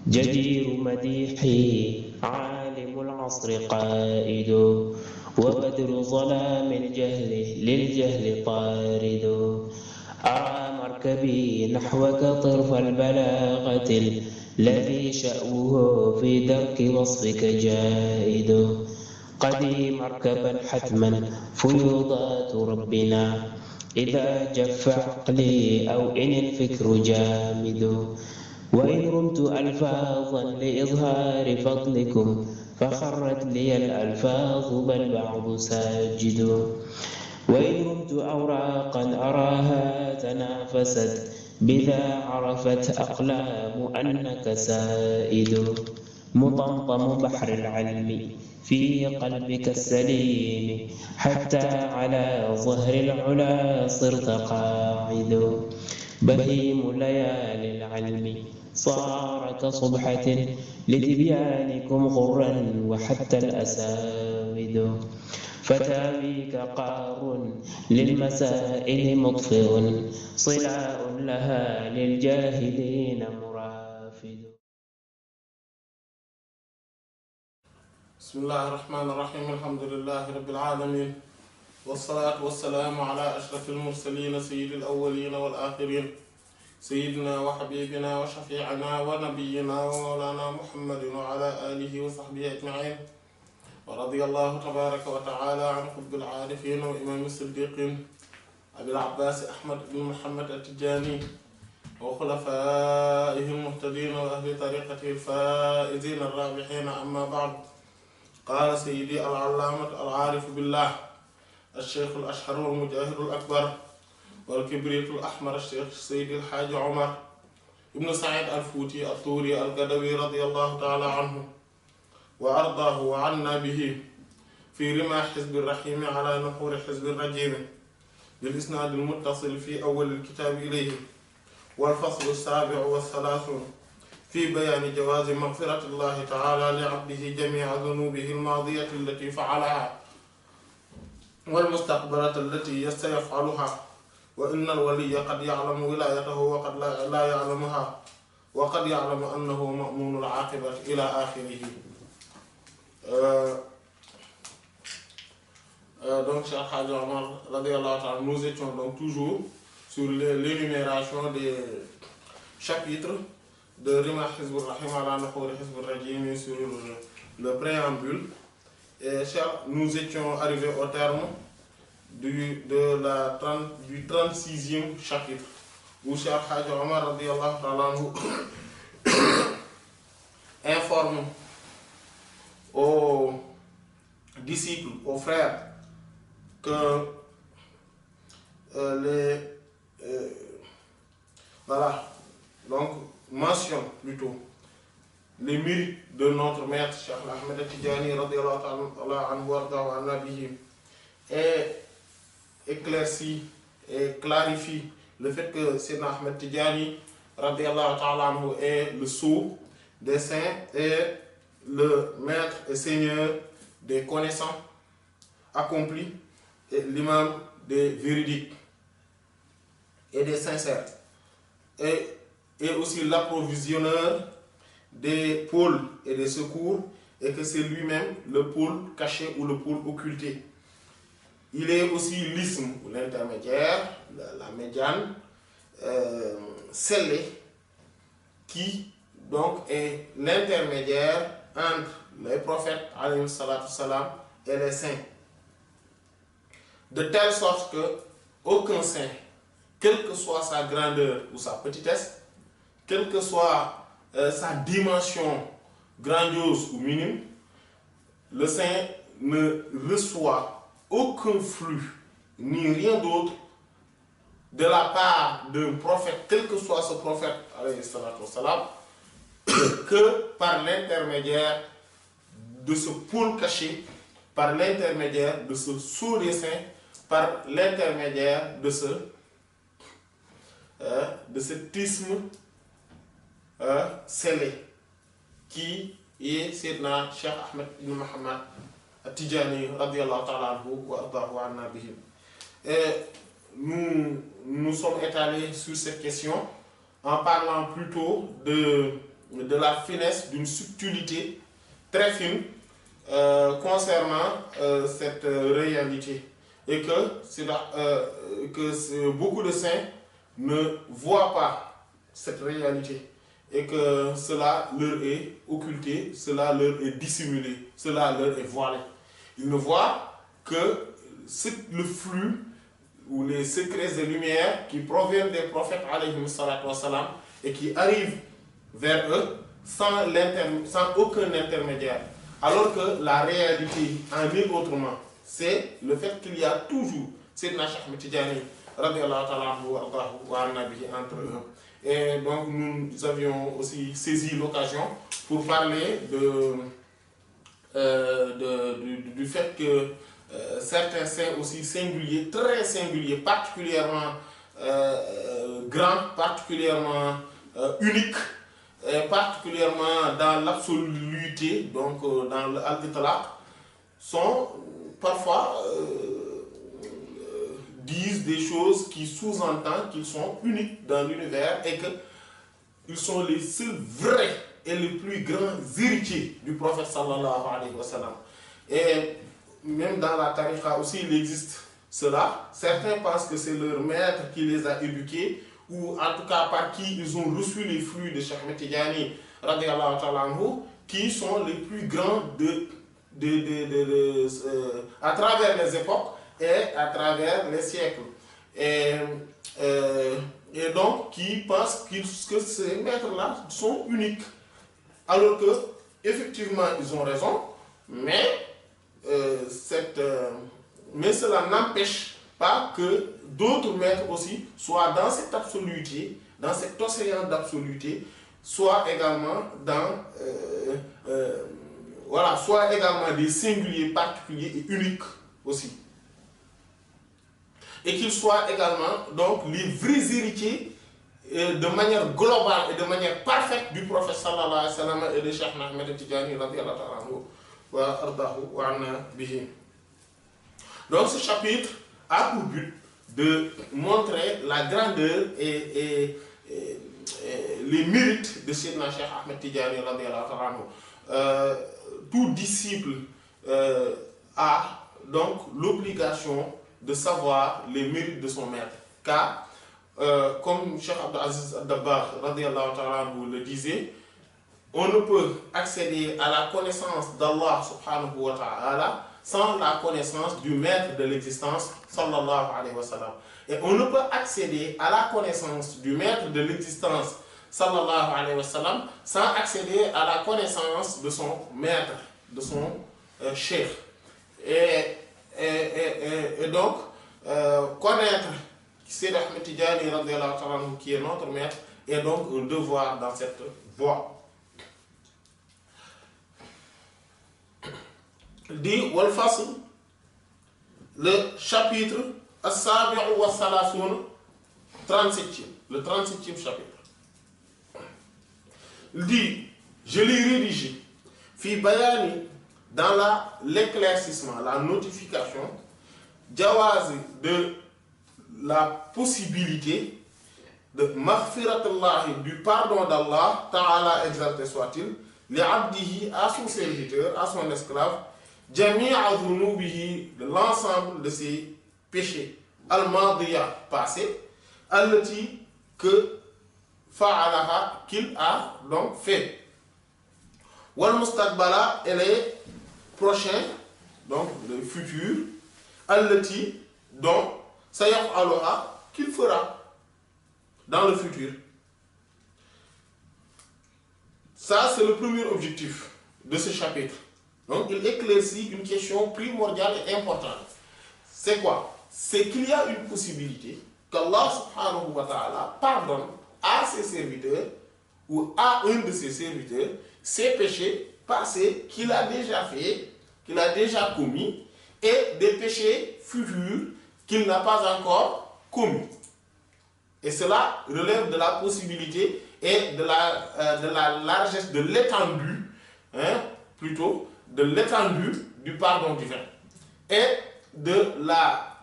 جدير مديحي عالم العصر قائد وبدر ظلام الجهل للجهل طارد أرى مركبي نحوك طرف البلاغة الذي شأوه في درك وصفك جائد قدي مركبا حتما فيوضات ربنا إذا جف عقلي أو إن الفكر جامد وإن رمت ألفاظا لإظهار فضلكم فخرت لي الألفاظ بل بعض ساجد وإن رمت أوراقا أراها تنافست بذا عرفت أقلام أنك سائد مطمطم بحر العلم في قلبك السليم حتى على ظهر العلا صرت قاعد بهيم ليالي العلم صار كصبحة لتبيانكم غرا وحتى الأساود فتاويك قار للمسائل مطفئ صلاء لها للجاهلين مرافد. بسم الله الرحمن الرحيم. الحمد لله رب العالمين، والصلاة والسلام على أشرف المرسلين سيد الأولين والآخرين، سيدنا وحبيبنا وشفيعنا ونبينا ومولانا محمد وعلى آله وصحبه أجمعين، ورضي الله تبارك وتعالى عن قطب العارفين وإمام الصديقين أبي العباس أحمد بن محمد التجاني وخلفائه المهتدين وأهل طريقته الفائزين الرابحين. أما بعد، قال سيدي العلامة العارف بالله الشيخ الأشهر والمجاهد الأكبر والكبريت الأحمر الشيخ سيد الحاج عمر ابن سعيد الفوتي الطوري القدوي رضي الله تعالى عنه وأرضاه وعنا به في رمى حزب الرحيم على نحور حزب الرجيم بالإسناد المتصل في أول الكتاب إليه، والفصل السابع والثلاثون في بيان جواز مغفرة الله تعالى لعبده جميع ذنوبه الماضية التي فعلها والمستقبلة التي سيفعلها، وإن الولي قد يعلم ولايته وقد لا يعلمها، وقد يعلم أنه مأمون العاقبة إلى آخره. Donc, Cheikh Hadj Omar radiyallahu ta'ala, nous étions donc toujours sur l'énumération des chapitres de Rima Hizb al-Rahim ala Nuhur Hizb al-Rajim sur le préambule. Et nous étions arrivés au terme du 36e chapitre, où Cheikh Hadj Omar radiyallahu ta'ala informe aux disciples, aux frères, que donc mentionne plutôt les mérites de notre maître Cheikh Ahmed Tidjani radiyallahu ta'ala anhu wa nabihi, et éclaircit et clarifie le fait que Sayyidina Ahmed Tidjani radiyallahu ta'ala anhu est le sceau des saints et le maître et seigneur des connaissants accomplis et l'imam des véridiques et des sincères, et aussi l'approvisionneur des pôles et des secours, et que c'est lui-même le pôle caché ou le pôle occulté. Il est aussi l'isme ou l'intermédiaire, la médiane scellée, qui donc est l'intermédiaire entre les prophètes alayhi salatu salam et les saints, de telle sorte que aucun saint, quelle que soit sa grandeur ou sa petitesse, quelle que soit sa dimension grandiose ou minime, le saint ne reçoit aucun flux ni rien d'autre de la part d'un prophète, quel que soit ce prophète alayhi salatu wassalam, que par l'intermédiaire de ce pôle caché, par l'intermédiaire de ce sceau des saints, par l'intermédiaire de cet isme scellé qui est Sayyidina Cheikh Ahmed ibn Muhammad At-Tidjani radiyallahu ta'ala anhu wa ardahu anna bihim. Et nous sommes étalés sur cette question en parlant plutôt de de la finesse, d'une subtilité très fine concernant cette réalité. Et que beaucoup de saints ne voient pas cette réalité. Et que cela leur est occulté, cela leur est dissimulé, cela leur est voilé. Ils ne voient que le flux ou les secrets et lumières qui proviennent des prophètes alayhi salatu wassalam et qui arrivent vers eux sans aucun intermédiaire. Alors que la réalité en est autrement. C'est le fait qu'il y a toujours Sayyidina Cheikh Ahmed Tidiane radiyallahu ta'ala anhu wa anna bihi entre eux. Et donc nous avions aussi saisi l'occasion pour parler du fait que certains saints aussi singuliers, très singuliers, particulièrement grands, particulièrement uniques, particulièrement dans l'absoluité, donc dans l'al-itlaq, sont parfois disent des choses qui sous-entendent qu'ils sont uniques dans l'univers et qu'ils sont les seuls vrais et les plus grands héritiers du prophète sallallahu alayhi wa sallam. Et même dans la tariqa aussi, il existe cela. Certains pensent que c'est leur maître qui les a éduqués, ou en tout cas par qui ils ont reçu les flux de Cheikh Ahmed Tidiane radiyallahu ta'ala anhu, qui sont les plus grands à travers les époques et à travers les siècles. Et donc qui pensent que ces maîtres-là sont uniques. Alors que, effectivement, ils ont raison, mais cela n'empêche pas que d'autres maîtres aussi soient dans cette absoluité, dans cet océan d'absoluté, soient également soient également des singuliers particuliers et uniques aussi. Et qu'ils soient également donc les vrais héritiers de manière globale et de manière parfaite du prophète sallallahu alayhi wa sallam et de Cheikh Ahmed Tidiane radiyallahu ta'ala anhu wa ardahu wa anna bihi. Donc ce chapitre a pour but de montrer la grandeur et les mérites de Sayyidina Cheikh Ahmed Tidiane radiyallahu ta'ala anhu. Tout disciple a donc l'obligation de savoir les mérites de son maître. Car, comme Cheikh Abdul Aziz Ad-Dabbagh radiyallahu ta'ala anhu le disait, on ne peut accéder à la connaissance d'Allah subhanahu wa ta'ala sans la connaissance du maître de l'existence sallallahu alayhi wa sallam. Et on ne peut accéder à la connaissance du maître de l'existence sallallahu alayhi wa sallam sans accéder à la connaissance de son maître, de son cheikh. Et donc, connaître Seydi Ahmed Tidiane radiyallahu ta'ala anhu qui est notre maître est donc un devoir dans cette voie. Dit wal fasl, le chapitre as-sabi'u wa salasun, 37e, le 37e chapitre. Il dit, je l'ai rédigé, fi bayani, dans l'éclaircissement, la notification, jawazi de la possibilité de maghfiratullahi, du pardon d'Allah, ta'ala exalté soit-il, li abdihi, à son serviteur, à son esclave, jami'a dhunubihi, de l'ensemble de ses péchés, al-madiya, passé, allati, que fa'alaha, qu'il a donc fait. Wal mustaqbala, et les prochains, donc le futur, allati, dont sayaf'aluha, qu'il fera dans le futur. Ça, c'est le premier objectif de ce chapitre. Donc, il éclaircit une question primordiale et importante. C'est quoi? C'est qu'il y a une possibilité qu'Allah subhanahu wa ta'ala pardonne à ses serviteurs ou à un de ses serviteurs ses péchés passés qu'il a déjà fait, qu'il a déjà commis, et des péchés futurs qu'il n'a pas encore commis. Et cela relève de la possibilité et de la largesse, de l'étendue, plutôt, de l'étendue du pardon divin. Et de la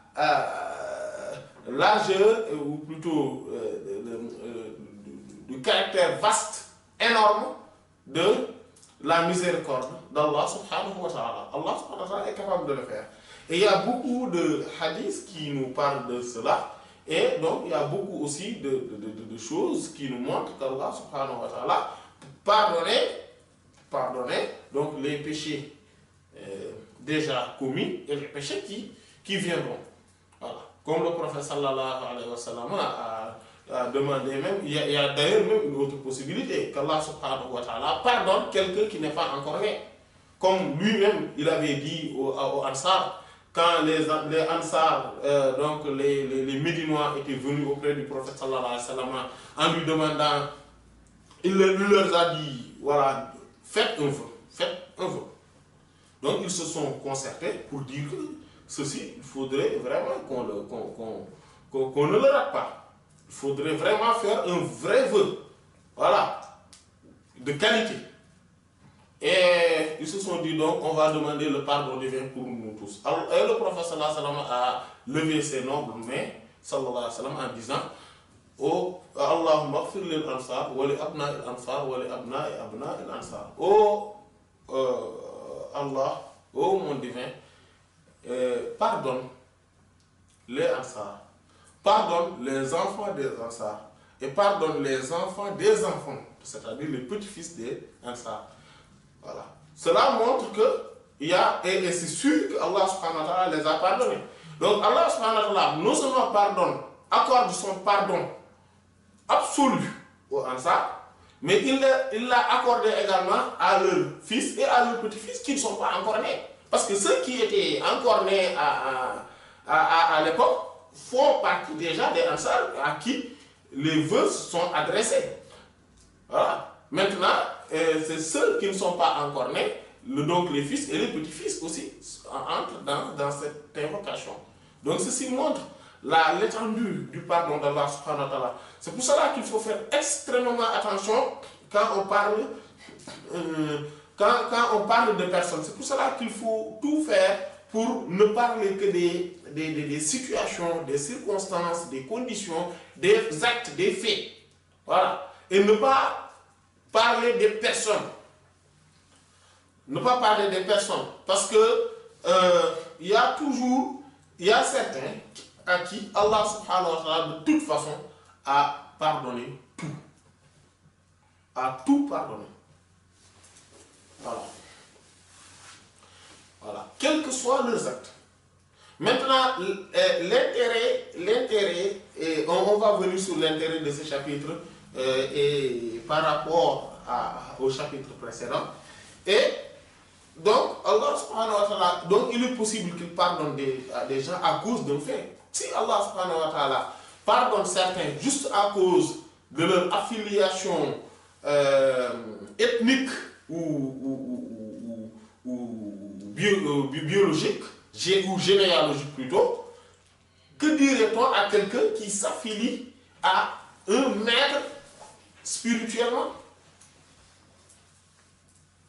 largeur, ou plutôt du caractère vaste, énorme, de la miséricorde d'Allah subhanahu wa ta'ala. Allah subhanahu wa ta'ala est capable de le faire. Et il y a beaucoup de hadiths qui nous parlent de cela. Et donc, il y a beaucoup aussi de choses qui nous montrent qu'Allah subhanahu wa ta'ala pardonner donc les péchés déjà commis et les péchés qui viendront. Voilà. Comme le prophète sallallahu alayhi wa sallam a demandé même, il y a d'ailleurs même une autre possibilité, qu'Allah subhanahu wa ta'ala pardonne quelqu'un qui n'est pas encore né. Comme lui-même, il avait dit aux Ansar, quand les Ansar, donc les Médinois étaient venus auprès du prophète sallallahu alayhi wa sallam en lui demandant, il leur a dit, voilà, faites un vœu. Donc ils se sont concertés pour dire que ceci, il faudrait vraiment qu'on ne le rate pas. Il faudrait vraiment faire un vrai vœu, voilà, de qualité. Et ils se sont dit donc, on va demander le pardon divin pour nous tous. Alors, et le prophète sallallahu alayhi wa sallam a levé ses nobles mains, sallallahu alayhi wa sallam, en disant, oh Allahumma ighfir lil ansar wa li abna'i al ansar wa li abna'i al ansar. Oh Allah, oh mon divin, pardonne les ansar, pardonne les enfants des ansar et pardonne les enfants des enfants, c'est-à-dire les petits-fils des ansar. Voilà. Cela montre que il y a, et c'est sûr que Allah subhanahu wa ta'ala les a pardonnés. Donc Allah subhanahu wa ta'ala non seulement pardonne, accorde son pardon absolu aux Ansar, mais il l'a accordé également à leurs fils et à leurs petits-fils qui ne sont pas encore nés. Parce que ceux qui étaient encore nés à l'époque font partie déjà des Ansar à qui les vœux sont adressés. Voilà. Maintenant, c'est ceux qui ne sont pas encore nés, donc les fils et les petits-fils aussi entrent dans cette invocation. Donc ceci montre l'étendue du pardon d'Allah subhanahu wa ta'ala. C'est pour cela qu'il faut faire extrêmement attention quand on parle, quand on parle de personnes. C'est pour cela qu'il faut tout faire pour ne parler que des situations, des circonstances, des conditions, des actes, des faits. Voilà. Et ne pas parler des personnes. Ne pas parler des personnes. Parce que il y a certains à qui Allah subhanahu wa ta'ala de toute façon a pardonné tout. A tout pardonné. Voilà. Voilà. Quels que soient leurs actes. Maintenant, l'intérêt, et on va venir sur l'intérêt de ce chapitre et par rapport au chapitre précédent. Et donc, Allah subhanahu wa ta'ala, donc il est possible qu'il pardonne des gens à cause d'un fait. Si Allah subhanahu wa ta'ala pardonne certains juste à cause de leur affiliation ethnique ou biologique, ou généalogique plutôt, que dirait-on à quelqu'un qui s'affilie à un maître spirituellement?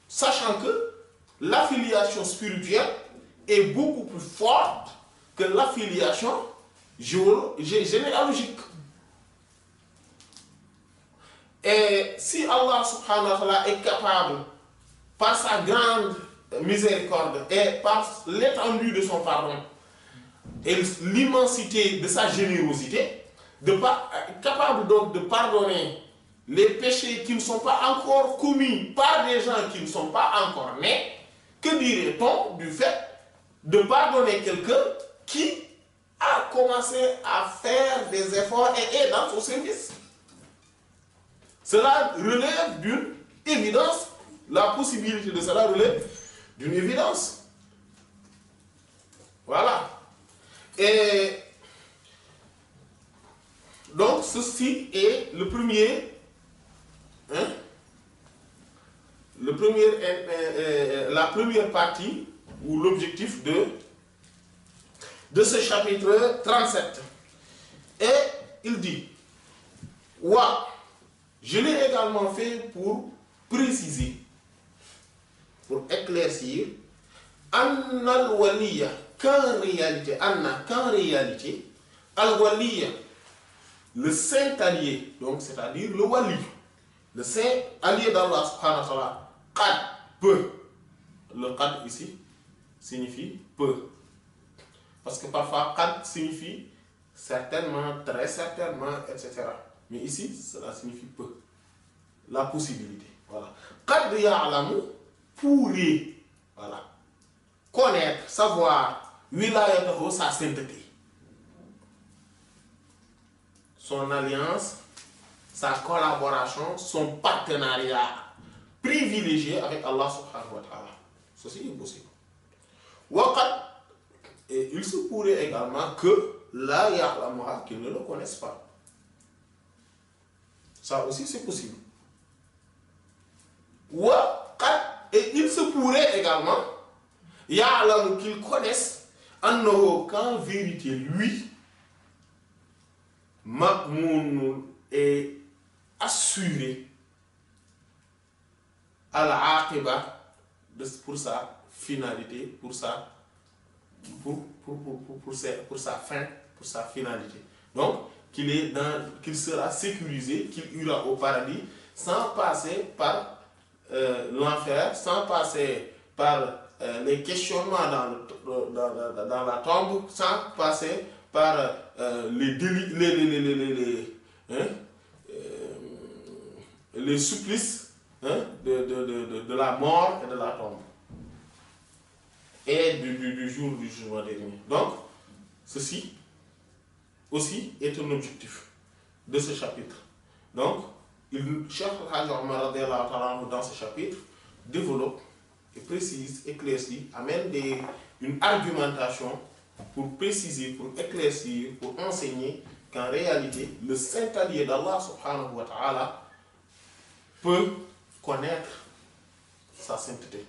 Sachant que l'affiliation spirituelle est beaucoup plus forte que l'affiliation généalogique. Et si Allah subhanahu wa ta'ala est capable, par sa grande miséricorde et par l'étendue de son pardon et l'immensité de sa générosité, capable donc de pardonner les péchés qui ne sont pas encore commis par des gens qui ne sont pas encore nés, que dirait-on du fait de pardonner quelqu'un qui a commencé à faire des efforts et est dans son service? Cela relève d'une évidence, la possibilité de cela relève d'une évidence. Voilà. Et donc ceci est le premier, la première partie ou l'objectif de ce chapitre 37. Et il dit, wa, je l'ai également fait pour préciser, pour éclaircir, anna al-waliya, qu'en réalité, al-waliya, le saint allié, donc c'est-à-dire le wali, le saint allié d'Allah subhanahu wa ta'ala, qad, peu. Le qad ici signifie peu. Parce que parfois qad signifie certainement, très certainement, etc. Mais ici, cela signifie peu. La possibilité. Voilà. Qad ya'lamu, pourrait, voilà, connaître, savoir, wilayatahu, sa sainteté, son alliance, sa collaboration, son partenariat privilégié avec Allah subhanahu wa ta'ala. Ceci est possible. Waqad, et il se pourrait également que la ya'lamuha, qu'ils ne le connaissent pas. Ça aussi c'est possible. Waqad, et il se pourrait également ya'lamu, qu'ils connaissent annahu, qu'en vérité lui ma'mun est assuré al-aqiba, pour sa finalité, pour sa fin, pour sa finalité. Donc, qu'il sera sécurisé, qu'il ira au paradis sans passer par l'enfer, sans passer par les questionnements dans la tombe, sans passer par les supplices de la mort et de la tombe. Et du jour du jugement dernier. Donc, ceci aussi est un objectif de ce chapitre. Donc, Cheikh Al-Hajj Omar dans ce chapitre développe et précise, éclaircit, amène une argumentation pour préciser, pour éclaircir, pour enseigner qu'en réalité, le saint allié d'Allah subhanahu wa ta'ala peut connaître sa sainteté.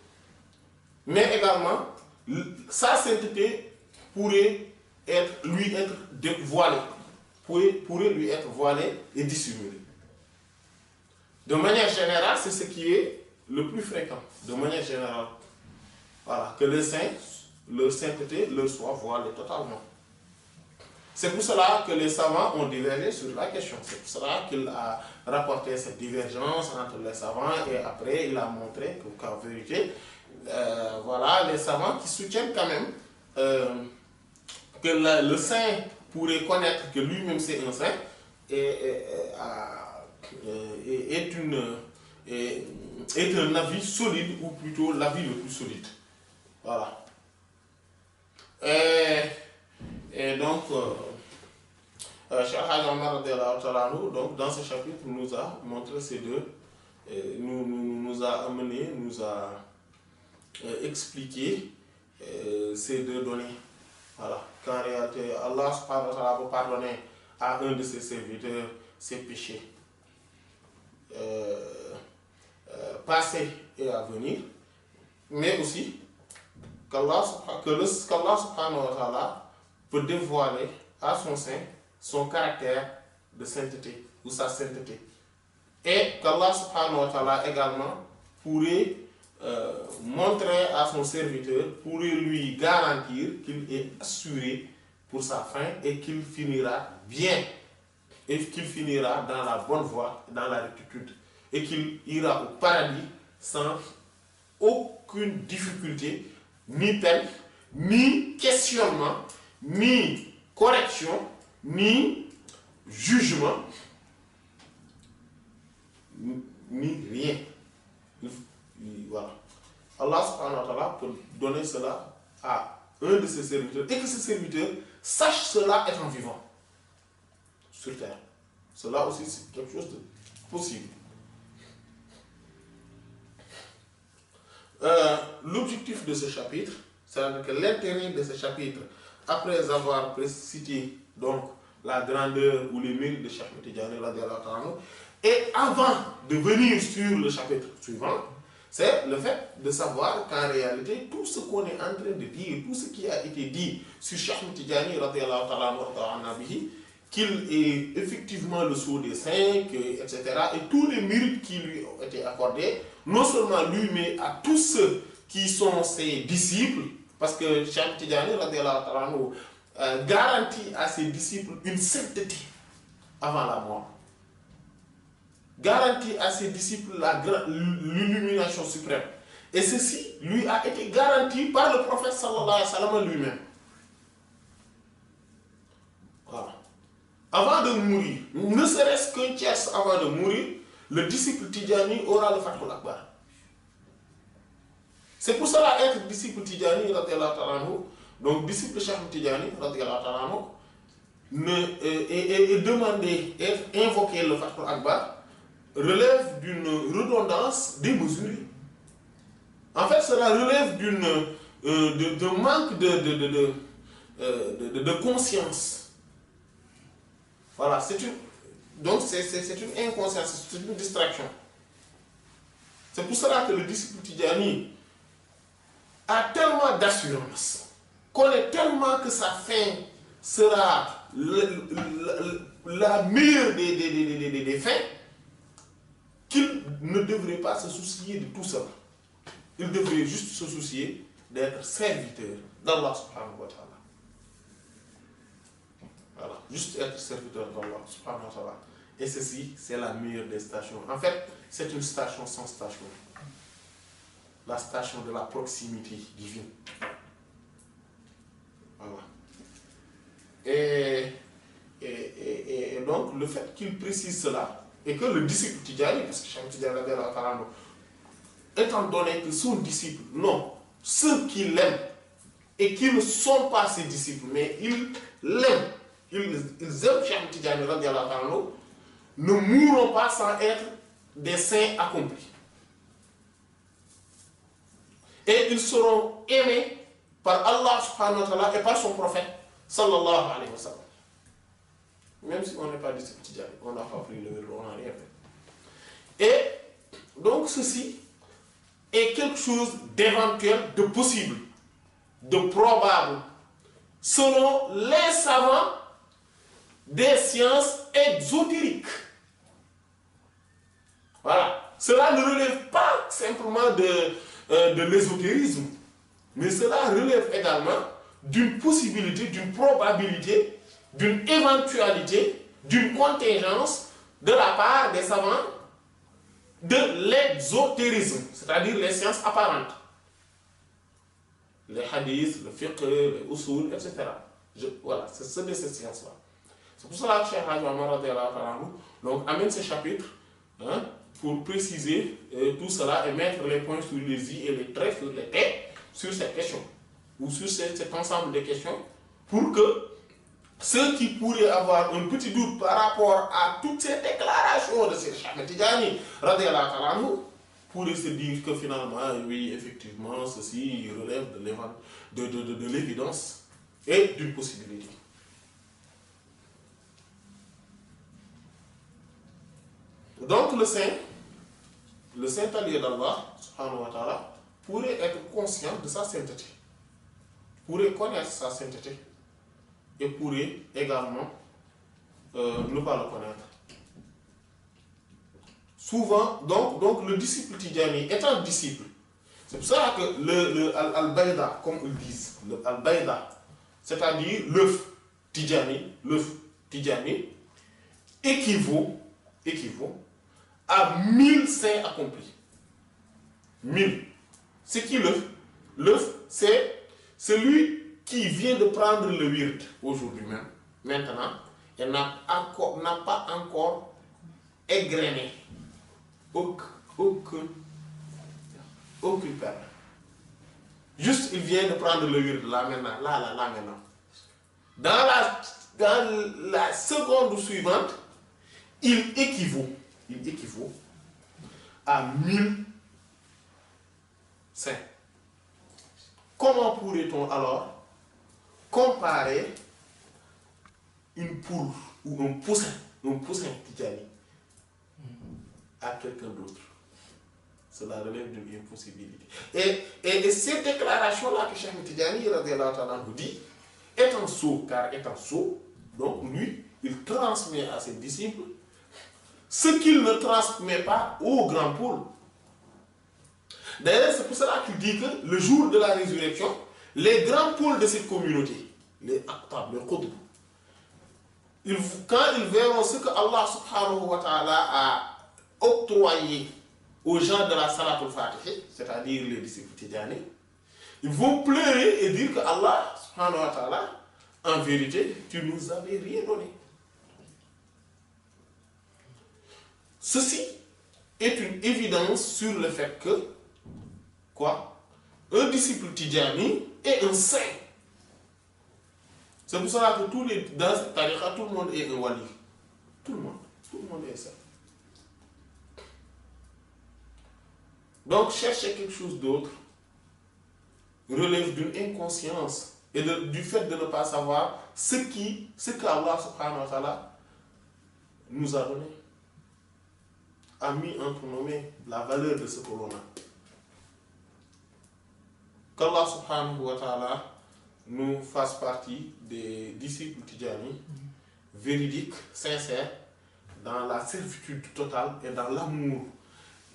Mais également, sa sainteté pourrait lui être voilée, pourrait lui être voilée et dissimulée. De manière générale, c'est ce qui est le plus fréquent. De manière générale, voilà, que les saints, leur sainteté leur soit voilée totalement. C'est pour cela que les savants ont divergé sur la question. C'est pour cela qu'il a rapporté cette divergence entre les savants et après il a montré qu'en vérité, voilà, les savants qui soutiennent quand même que le saint pourrait connaître que lui-même c'est un saint est un avis solide, ou plutôt l'avis le plus solide. Voilà. Et donc, Cheikh Al-Hajj Omar donc dans ce chapitre nous a montré ces deux, nous a amené, nous a expliqué ces deux données. Voilà. Qu'en réalité, Allah subhanahu wa ta'ala peut pardonner à un de ses serviteurs ses péchés passés et à venir, mais aussi qu'Allah subhanahu wa ta'ala peut dévoiler à son sein son caractère de sainteté ou sa sainteté, et qu'Allah subhanahu wa ta'ala également pourrait montrer à son serviteur, pourrait lui garantir qu'il est assuré pour sa fin et qu'il finira bien, et qu'il finira dans la bonne voie, dans la rectitude, et qu'il ira au paradis sans aucune difficulté, ni peine, ni questionnement, ni correction, ni jugement, ni rien. Voilà. Allah subhanahu wa ta'ala peut donner cela à un de ses serviteurs, et que ce serviteur sache cela étant vivant sur terre. Cela aussi c'est quelque chose de possible. L'objectif de ce chapitre, c'est-à-dire que l'intérêt de ce chapitre, après avoir cité donc la grandeur ou les mérites de Cheikh Tidjânî, et avant de venir sur le chapitre suivant, c'est le fait de savoir qu'en réalité, tout ce qu'on est en train de dire, tout ce qui a été dit sur Cheikh Tidjânî, qu'il est effectivement le sceau des saints, etc., et tous les mérites qui lui ont été accordés, non seulement lui, mais à tous ceux qui sont ses disciples, parce que Cheikh Tidjânî garantit à ses disciples une sainteté avant la mort. garantit à ses disciples l'illumination suprême. Et ceci lui a été garanti par le prophète sallallahu alayhi wa sallam lui-même. Voilà. Avant de mourir, ne serait-ce qu'un tiers avant de mourir, le disciple Tidjani aura le Fathul Akbar. C'est pour cela être disciple Tidjani, donc disciple Cheikh Tidjani, et demander, invoquer le Fathul Akbar, relève d'une redondance démesurée. En fait, cela relève d'un manque de conscience. Voilà, c'est une inconscience, c'est une distraction. C'est pour cela que le disciple Tidjani a tellement d'assurance, connaît tellement que sa fin sera la meilleure des fins, qu'il ne devrait pas se soucier de tout cela. Il devrait juste se soucier d'être serviteur d'Allah subhanahu wa ta'ala. Voilà, juste être serviteur d'Allah subhanahu wa ta'ala. Et ceci, c'est la meilleure des stations. En fait, c'est une station sans station. La station de la proximité divine. Voilà. Et donc, le fait qu'il précise cela, et que le disciple Tidjani, parce que Cheikh Tidjani, étant donné que son disciple, non, ceux qui l'aiment, et qui ne sont pas ses disciples, mais ils l'aiment, ils aiment Cheikh Tidjani, ne mourront pas sans être des saints accomplis. Et ils seront aimés par Allah subhanahu wa ta'ala et par son prophète sallallahu alayhi wa sallam. Même si on n'est pas disciple Tidjani, on n'a pas pris le vélo, on n'a rien fait. Et donc ceci est quelque chose d'éventuel, de possible, de probable, selon les savants des sciences exotériques. Voilà. Cela ne relève pas simplement de l'ésotérisme, mais cela relève également d'une possibilité, d'une probabilité, d'une éventualité, d'une contingence de la part des savants de l'exotérisme, c'est-à-dire les sciences apparentes. Les hadiths, le fiqh, les usul, etc. Voilà, c'est de ces sciences-là. C'est pour cela que Cheikh Hadj Omar donc amène ce chapitre pour préciser tout cela et mettre les points sur les i et les traits sur les t sur cette question, ou sur cet ensemble de questions, pour que ceux qui pourraient avoir un petit doute par rapport à toutes ces déclarations de Cheikh Tidjani pourraient se dire que finalement, oui, effectivement, ceci relève de l'évidence et d'une possibilité. Donc le saint allié d'Allah, subhanahu wa ta'ala, pourrait être conscient de sa sainteté, pourrait connaître sa sainteté, et pourrait également ne pas le connaître. Souvent, donc le disciple Tidjani étant disciple, c'est pour ça que le Al-Baïda, comme ils disent, le Al-Baïda, c'est-à-dire l'œuf Tidjani, équivaut à 1000 saints accomplis. 1000. C'est qui l'œuf? L'œuf, c'est celui qui vient de prendre le wird aujourd'hui même, maintenant, et n'a pas encore égrené aucune perle. Juste, il vient de prendre le wird là maintenant, là maintenant. Dans la seconde suivante, il équivaut à 1000 saints. Comment pourrait-on alors comparer une poule ou un poussin Tidjani à quelqu'un d'autre? Cela relève d'une impossibilité. Et ces déclarations-là que Cheikh Tidjani nous dit, étant sot, donc lui, il transmet à ses disciples ce qu'il ne transmet pas aux grands pôles. D'ailleurs, c'est pour cela qu'il dit que le jour de la résurrection, les grands pôles de cette communauté, les Aqtab, les Qutb, quand ils verront ce que Allah subhanahu wa ta'ala a octroyer aux gens de la Salatul Fatihi, c'est-à-dire les disciples Tidjani, ils vont pleurer et dire que Allah, subhanahu wa ta'ala, en vérité, tu nous avais rien donné. Ceci est une évidence sur le fait que, quoi, un disciple Tidjani est un saint. C'est pour cela que dans cette tariqa, tout le monde est un wali. Tout le monde est saint. Donc, chercher quelque chose d'autre relève d'une inconscience et du fait de ne pas savoir ce qu'Allah subhanahu wa ta'ala nous a donné, a mis entre nos mains la valeur de ce que l'on a. Qu'Allah subhanahu wa ta'ala nous fasse partie des disciples Tidjani, véridiques, sincères, dans la servitude totale et dans l'amour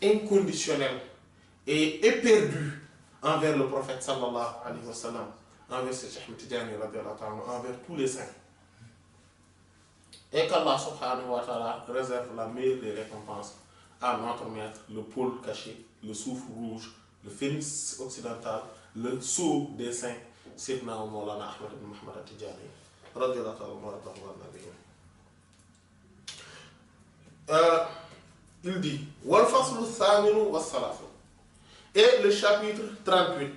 inconditionnel et éperdu envers le prophète sallallahu alayhi wa sallam, envers Cheikh Ahmed Tidjani, envers tous les saints. Et qu'Allah subhanahu wa ta'ala réserve la meilleure des récompenses à notre maître, le pôle caché, le soufre rouge, le phénix occidental, le sceau des saints, Sayyidina Mawlana Ahmed ibn Muhammad Tidjani, radiyallahu ta'ala. Il dit Wal faslu thaminu was salafu. Et le chapitre 38.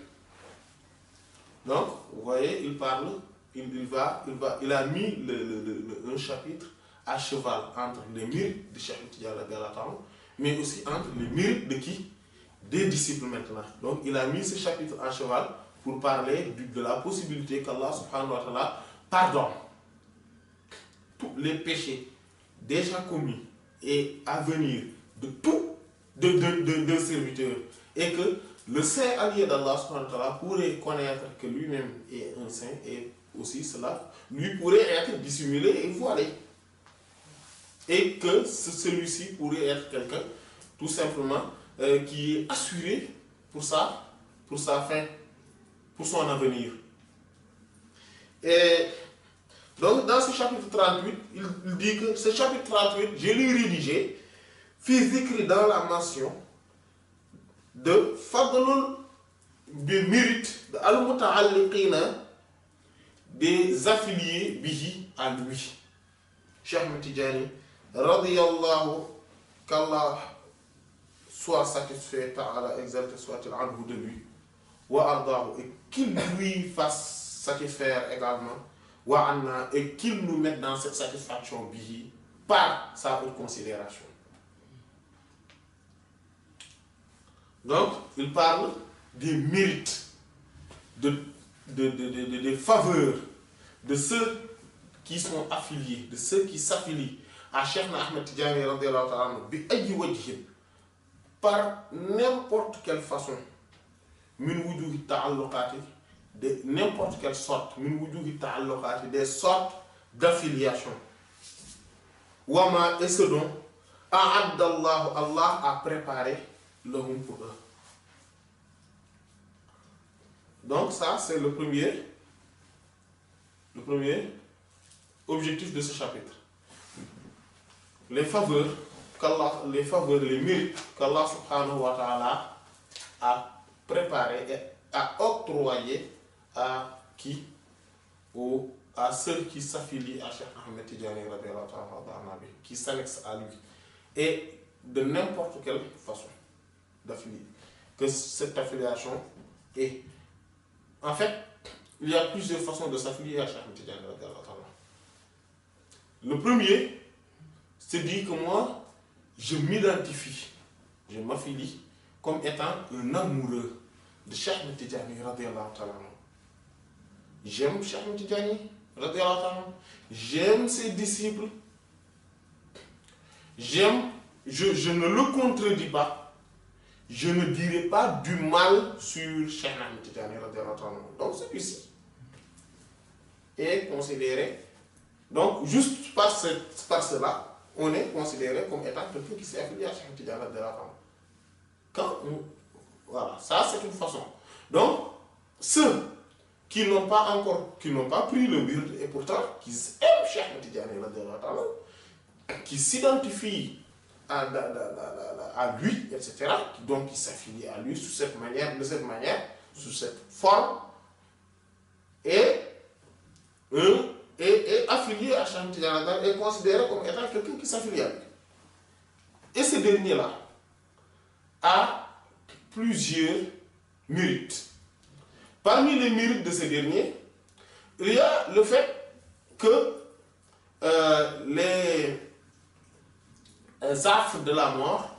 Donc, vous voyez, il parle, il a mis un chapitre à cheval entre les mérites de Cheikh Tidjani, mais aussi entre les mérites de qui? Des disciples maintenant. Donc, il a mis ce chapitre à cheval pour parler de la possibilité qu'Allah subhanahu wa ta'ala pardonne tous les péchés déjà commis et à venir de tout de serviteurs, et que le saint allié d'Allah subhanahu wa ta'ala pourrait connaître que lui-même est un saint, et aussi cela lui pourrait être dissimulé et voilé, et que celui-ci pourrait être quelqu'un tout simplement qui est assuré pour sa fin, pour son avenir. Et donc dans ce chapitre 38, il dit que ce chapitre 38, je l'ai rédigé physique dans la mention de fadlul des mérites de al-muta'alliqina, des affiliés bihi à lui, Cheikh Ahmed Tidjani radiyallahu, qu'Allah soit satisfait, ta'ala exalté soit-il anhu de lui, wa ardahu, et qu'il lui fasse satisfaire également, wa anna, et qu'il nous mette dans cette satisfaction bihi par sa haute considération. Donc, il parle des mérites, des faveurs de ceux qui sont affiliés, de ceux qui s'affilient à Cheikh Ahmed Tidjani radiyallahu ta'ala bi ayyi wajhin, par n'importe quelle façon, min wujuhi ta'alluqati, de n'importe quelle sorte, min wujuhi ta'alluqati, des sortes d'affiliation. Wama, et ce dont a'addallahu, Allah a préparé l'homme pour eux. Donc ça, c'est le premier objectif de ce chapitre. Les faveurs, les mérites qu'Allah subhanahu wa ta'ala a préparé et a octroyé à qui? À ceux qui s'affilient à Cheikh Ahmed Tidjani, qui s'annexent à lui. Et de n'importe quelle façon d'affilier. Que cette affiliation est. En fait, il y a plusieurs façons de s'affilier à Cheikh Ahmed Tidjani. Le premier, c'est dire que moi, je m'identifie, je m'affilie comme étant un amoureux de Cheikh Ahmed Tidjani radiyallahu ta'ala. J'aime Cheikh Ahmed Tidjani radiyallahu ta'ala. J'aime ses disciples. Je ne le contredis pas. Je ne dirai pas du mal sur Cheikh Ahmed Tidjani radiyallahu ta'ala. Donc celui-ci est considéré, donc juste par cela, on est considéré comme étant quelqu'un qui s'est affilié à Cheikh Ahmed Tidjani radiyallahu ta'ala. Voilà, ça c'est une façon. Donc, ceux qui n'ont pas pris le wird et pourtant qui aiment Cheikh Ahmed Tidjani radiyallahu ta'ala, qui s'identifient à lui, etc. Donc il s'affilie à lui sous cette manière, de cette manière, sous cette forme, et affilié à Cheikh Ahmed Tidiane est considéré comme étant quelqu'un qui s'affilie à lui. Et ce dernier-là a plusieurs mérites. Parmi les mérites de ce dernier, il y a le fait que les affres de la mort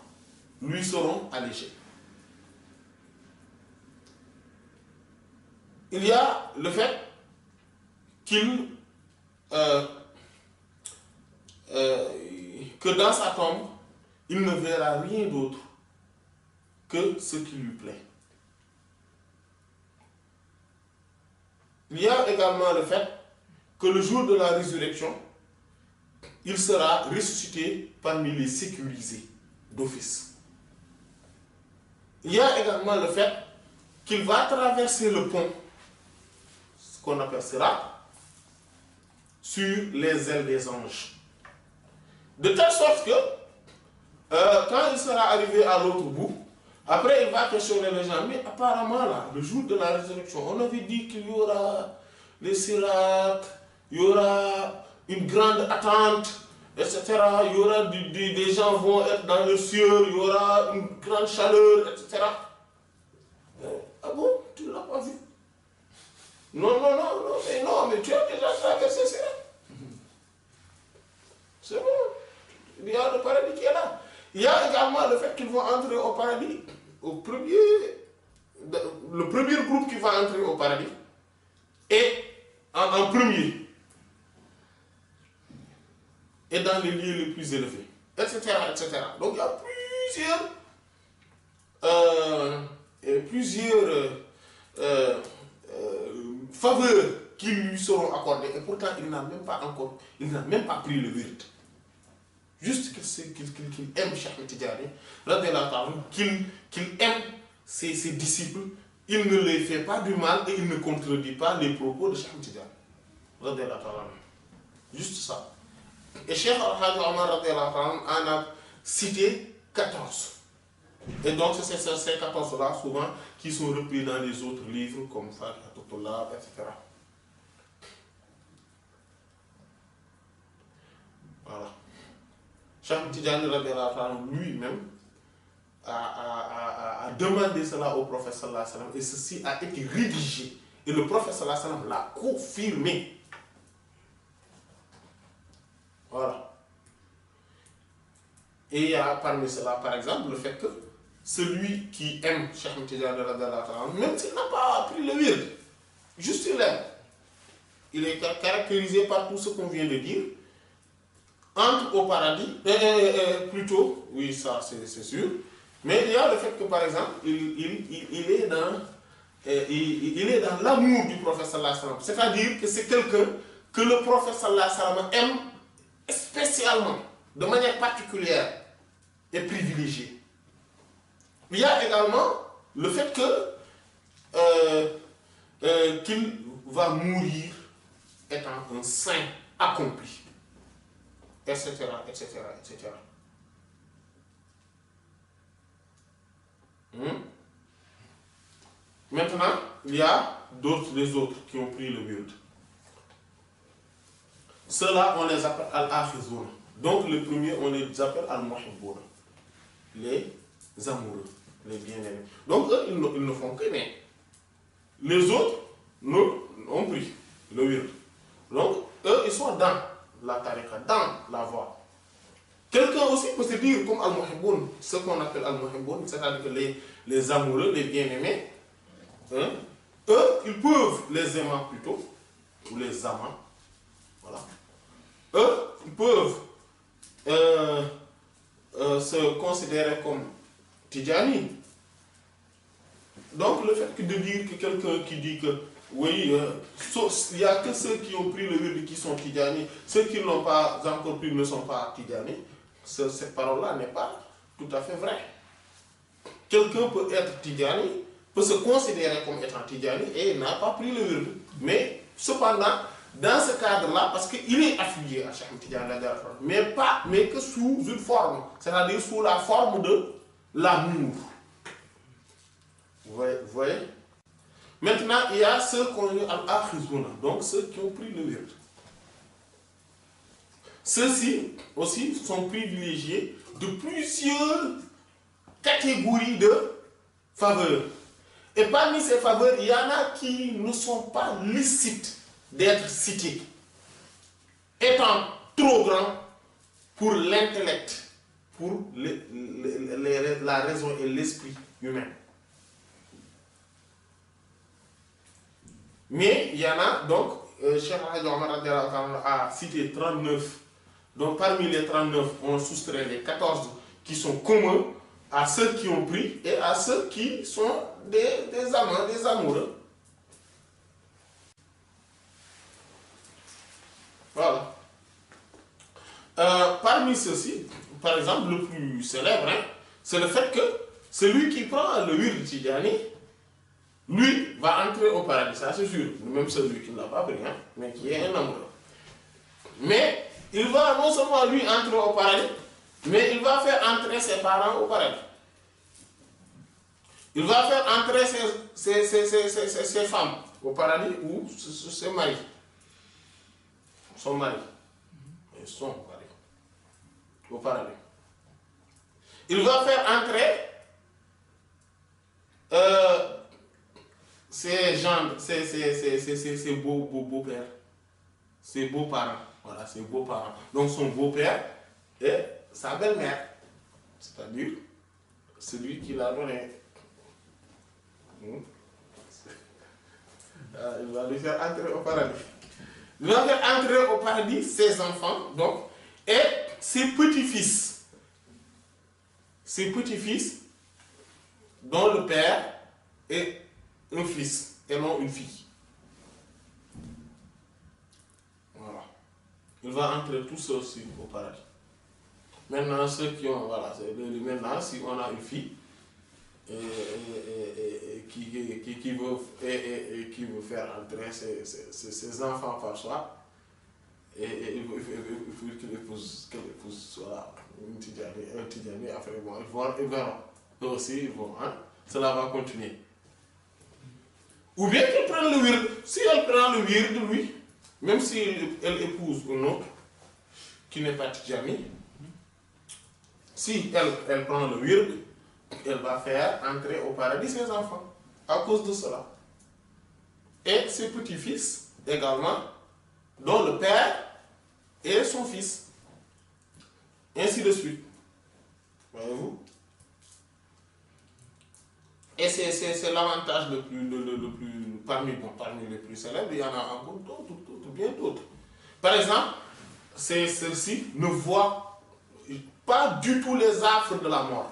lui seront allégés. Il y a le fait qu'il que dans sa tombe, il ne verra rien d'autre que ce qui lui plaît. Il y a également le fait que le jour de la résurrection, il sera ressuscité parmi les sécurisés d'office. Il y a également le fait qu'il va traverser le pont, ce qu'on appelle Sirat, sur les ailes des anges. De telle sorte que, quand il sera arrivé à l'autre bout, après il va questionner les gens, mais apparemment là, le jour de la résurrection, on avait dit qu'il y aura les Sirat, il y aura une grande attente, etc. Il y aura des gens vont être dans le ciel, il y aura une grande chaleur, etc. Ah bon, tu ne l'as pas vu? Non, mais tu as déjà traversé Sirat. C'est bon. Il y a le paradis qui est là. Il y a également le fait qu'ils vont entrer au paradis. Le premier groupe qui va entrer au paradis est en premier. Et dans les lieux les plus élevés. Etc. Donc il y a plusieurs faveurs qui lui seront accordées. Et pourtant, il n'a même pas pris le wird. Juste qu'il aime Cheikh Ahmed Tidiane, qu'il aime ses disciples, il ne les fait pas du mal et il ne contredit pas les propos de Cheikh Ahmed Tidiane. Juste ça. Et Cheikh Al-Hajj Omar en a cité 14. Et donc c'est ces 14-là souvent qui sont repris dans les autres livres comme Fatihullah, etc. Voilà. Cheikh Ahmed Tidiane lui-même a demandé cela au prophète sallallahu alayhi wa sallam et ceci a été rédigé et le prophète sallallahu alayhi wa sallam l'a confirmé. Voilà. Et il y a parmi cela, par exemple, le fait que celui qui aime Cheikh Ahmed Tidiane, même s'il n'a pas pris le wird, juste il l'aime. Il est caractérisé par tout ce qu'on vient de dire. Entre au paradis, plutôt, oui, ça c'est sûr, mais il y a le fait que, par exemple, il est dans l'amour du prophète sallallahu alayhi wa sallam. C'est-à-dire que c'est quelqu'un que le prophète sallallahu alayhi wa sallam aime spécialement, de manière particulière et privilégiée. Il y a également le fait que qu'il va mourir étant un saint accompli. Etc. Maintenant, il y a les autres qui ont pris le wird. Ceux-là, on les appelle al-akhizun. Donc, les premiers, on les appelle al-muhibbun. Les amoureux, les bien-aimés. Donc, eux, ils ne font que mais les autres, nous, ont pris le wird. Donc, eux, ils sont dans la tariqa, dans la voie. Quelqu'un aussi peut se dire comme al-muhibbun, ce qu'on appelle al-muhibbun, c'est-à-dire que les amoureux, les bien-aimés, eux, ils peuvent, les aimants plutôt, ou les amants, voilà. Eux, ils peuvent se considérer comme Tidjani. Donc le fait de dire que quelqu'un qui dit que oui, il n'y a que ceux qui ont pris le wird qui sont Tidjani, ceux qui ne l'ont pas encore pris ne sont pas Tidjani, cette parole-là n'est pas tout à fait vraie. Quelqu'un peut être Tidjani, peut se considérer comme étant Tidjani et n'a pas pris le wird. Mais cependant, dans ce cadre-là, parce qu'il est affilié à Cheikh Ahmed Tidiane, mais que sous une forme, c'est-à-dire sous la forme de l'amour. Vous voyez? Maintenant, il y a ceux qu'on dit al-akhizuna, donc ceux qui ont pris le wird. Ceux-ci aussi sont privilégiés de plusieurs catégories de faveurs. Et parmi ces faveurs, il y en a qui ne sont pas licites d'être cités, étant trop grands pour l'intellect, pour la raison et l'esprit humain. Mais il y en a donc, Cheikh Hadj Omar a cité 39, donc parmi les 39, on soustrait les 14 qui sont communs à ceux qui ont pris et à ceux qui sont des amants, des amoureux. Voilà. Parmi ceux-ci, par exemple, le plus célèbre, hein, c'est le fait que celui qui prend le wird Tidjani, lui va entrer au paradis, ça c'est sûr, même celui qui ne l'a pas pris, hein, mais qui est un amoureux. Mais il va non seulement lui entrer au paradis, mais il va faire entrer ses parents au paradis. Il va faire entrer ses femmes au paradis ou ses maris. Son mari. Et son mari. Au paradis. Il va faire entrer ses gendres, ses beaux-pères, ses beaux-parents. Voilà, ses beaux-parents. Donc son beau-père et sa belle-mère. C'est-à-dire celui qui l'a donné. Il va lui faire entrer au paradis. Il va faire entrer au paradis ses enfants, donc, et ses petits-fils. Ses petits-fils, dont le père est un fils et non une fille. Voilà. Il va entrer tous ceux aussi au paradis. Maintenant, ceux qui ont, voilà, maintenant, si on a une fille, qui veut faire entrer ses enfants par soi, et il faut qu'elle épouse soit un Tidjani, après bon, ils verront. Eux aussi, ils vont, hein? Cela va continuer. Ou bien qu'elle prenne le wird. Si elle prend le wird de lui, même si elle épouse un autre qui n'est pas Tidjani, si elle prend le wird, elle va faire entrer au paradis ses enfants à cause de cela. Et ses petits-fils également, dont le père et son fils. Ainsi de suite. Voyez-vous? Et c'est l'avantage le plus parmi les plus célèbres, il y en a encore d'autres, bien d'autres. Par exemple, ceux-ci ne voient pas du tout les affres de la mort.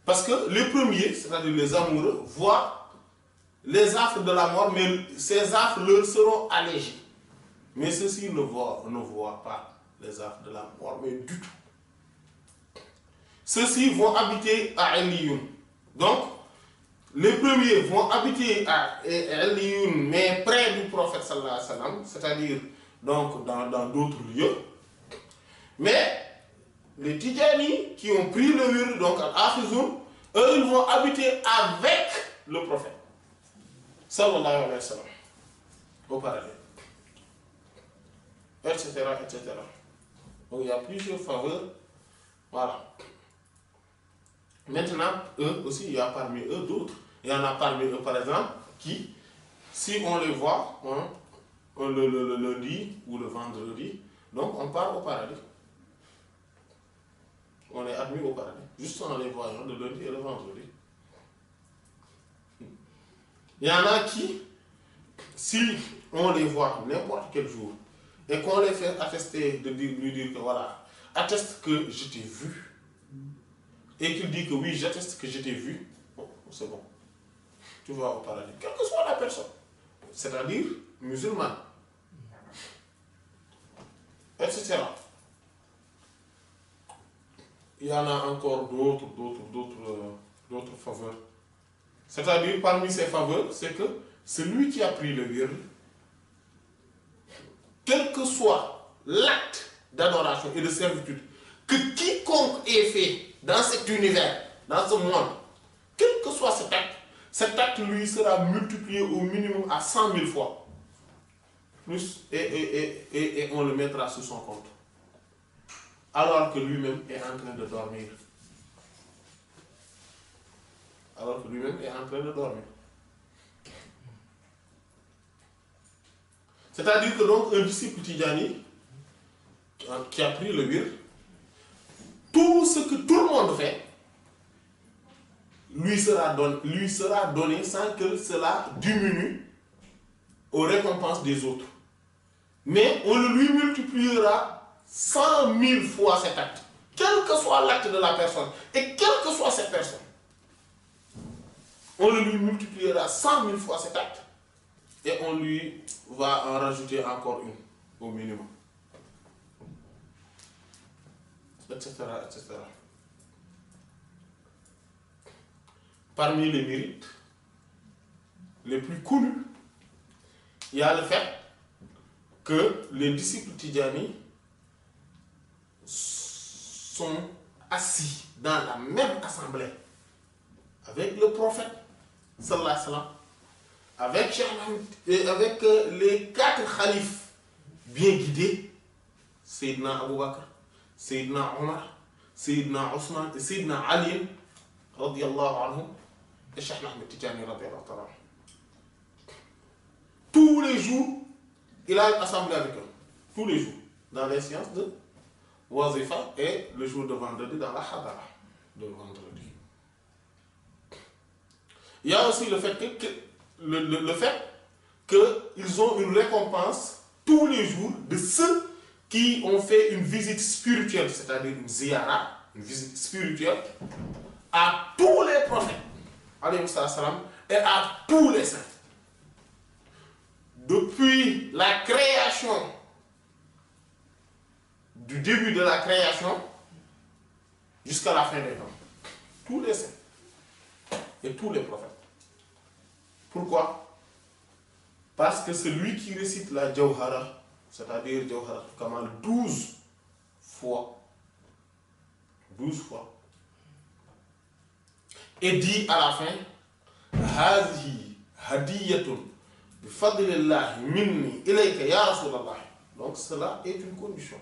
Parce que les premiers, c'est-à-dire les amoureux, voient les affres de la mort, mais ces affres leur seront allégées. Mais ceux-ci ne voient pas les affres de la mort, mais du tout. Ceux-ci vont habiter à Eliyoun. Donc, les premiers vont habiter à Eliyoun, mais près du prophète sallallahu alayhi wa sallam, c'est-à-dire donc dans d'autres lieux. Mais les Tidjani qui ont pris le wird, donc al-Akhizoun, eux, ils vont habiter avec le prophète sallallahu alayhi wa sallam au paradis, etc., etc. Donc il y a plusieurs faveurs. Voilà. Maintenant, eux aussi, il y a parmi eux d'autres. Il y en a parmi eux, par exemple, qui, si on les voit, le lundi ou le vendredi, donc on part au paradis. On est admis au paradis, juste en les voyant le lundi et le vendredi. Il y en a qui, si on les voit n'importe quel jour, et qu'on les fait attester, lui dire que voilà, atteste que je t'ai vu, et qu'il dit que oui, j'atteste que je t'ai vu, bon, c'est bon. Tu vas au paradis, quelle que soit la personne, c'est-à-dire musulman, etc. Il y en a encore d'autres faveurs. C'est-à-dire, parmi ces faveurs, c'est que celui qui a pris le wird, quel que soit l'acte d'adoration et de servitude que quiconque ait fait dans cet univers, dans ce monde, quel que soit cet acte lui sera multiplié au minimum à 100 000 fois. Plus, et on le mettra sur son compte. Alors que lui-même est en train de dormir. Alors que lui-même est en train de dormir. C'est-à-dire que donc un disciple Tidjani qui a pris le wird, tout ce que tout le monde fait, lui sera donné sans que cela diminue aux récompenses des autres. Mais on le lui multipliera 100 000 fois cet acte, quel que soit l'acte de la personne, et quelle que soit cette personne. On le lui multipliera 100 000 fois cet acte, et on lui va en rajouter encore une, au minimum. Etc., etc. Parmi les mérites les plus connus, il y a le fait que les disciples Tidjani sont assis dans la même assemblée avec le prophète, sallallahu alayhi wa sallam, avec Cheikh Ahmed, et avec les 4 khalifes bien guidés, Sayyidina Abu Bakr, Sayyidina Omar, Sayyidina Ousmane et Sayyidina Ali, radiyallahu anhu, et Cheikh Ahmed Tidjani, radiyallahu anhu. Tous les jours, il a une assemblée avec eux. Tous les jours. Dans les séances de Wazifa et le jour de vendredi dans la Hadara de vendredi. Il y a aussi le fait qu'ils ont une récompense tous les jours de ceux qui ont fait une visite spirituelle, c'est-à-dire une ziyara, une visite spirituelle, à tous les prophètes, alayhi salam, et à tous les saints. Depuis la création, du début de la création, jusqu'à la fin des temps. Tous les saints et tous les prophètes. Pourquoi? Parce que celui qui récite la Jawhara, c'est-à-dire Jawhara Kamal 12 fois, et dit à la fin, Hazi hadiyatun bi fadlillahi minni ilayka ya Rasulallah. Donc cela est une condition.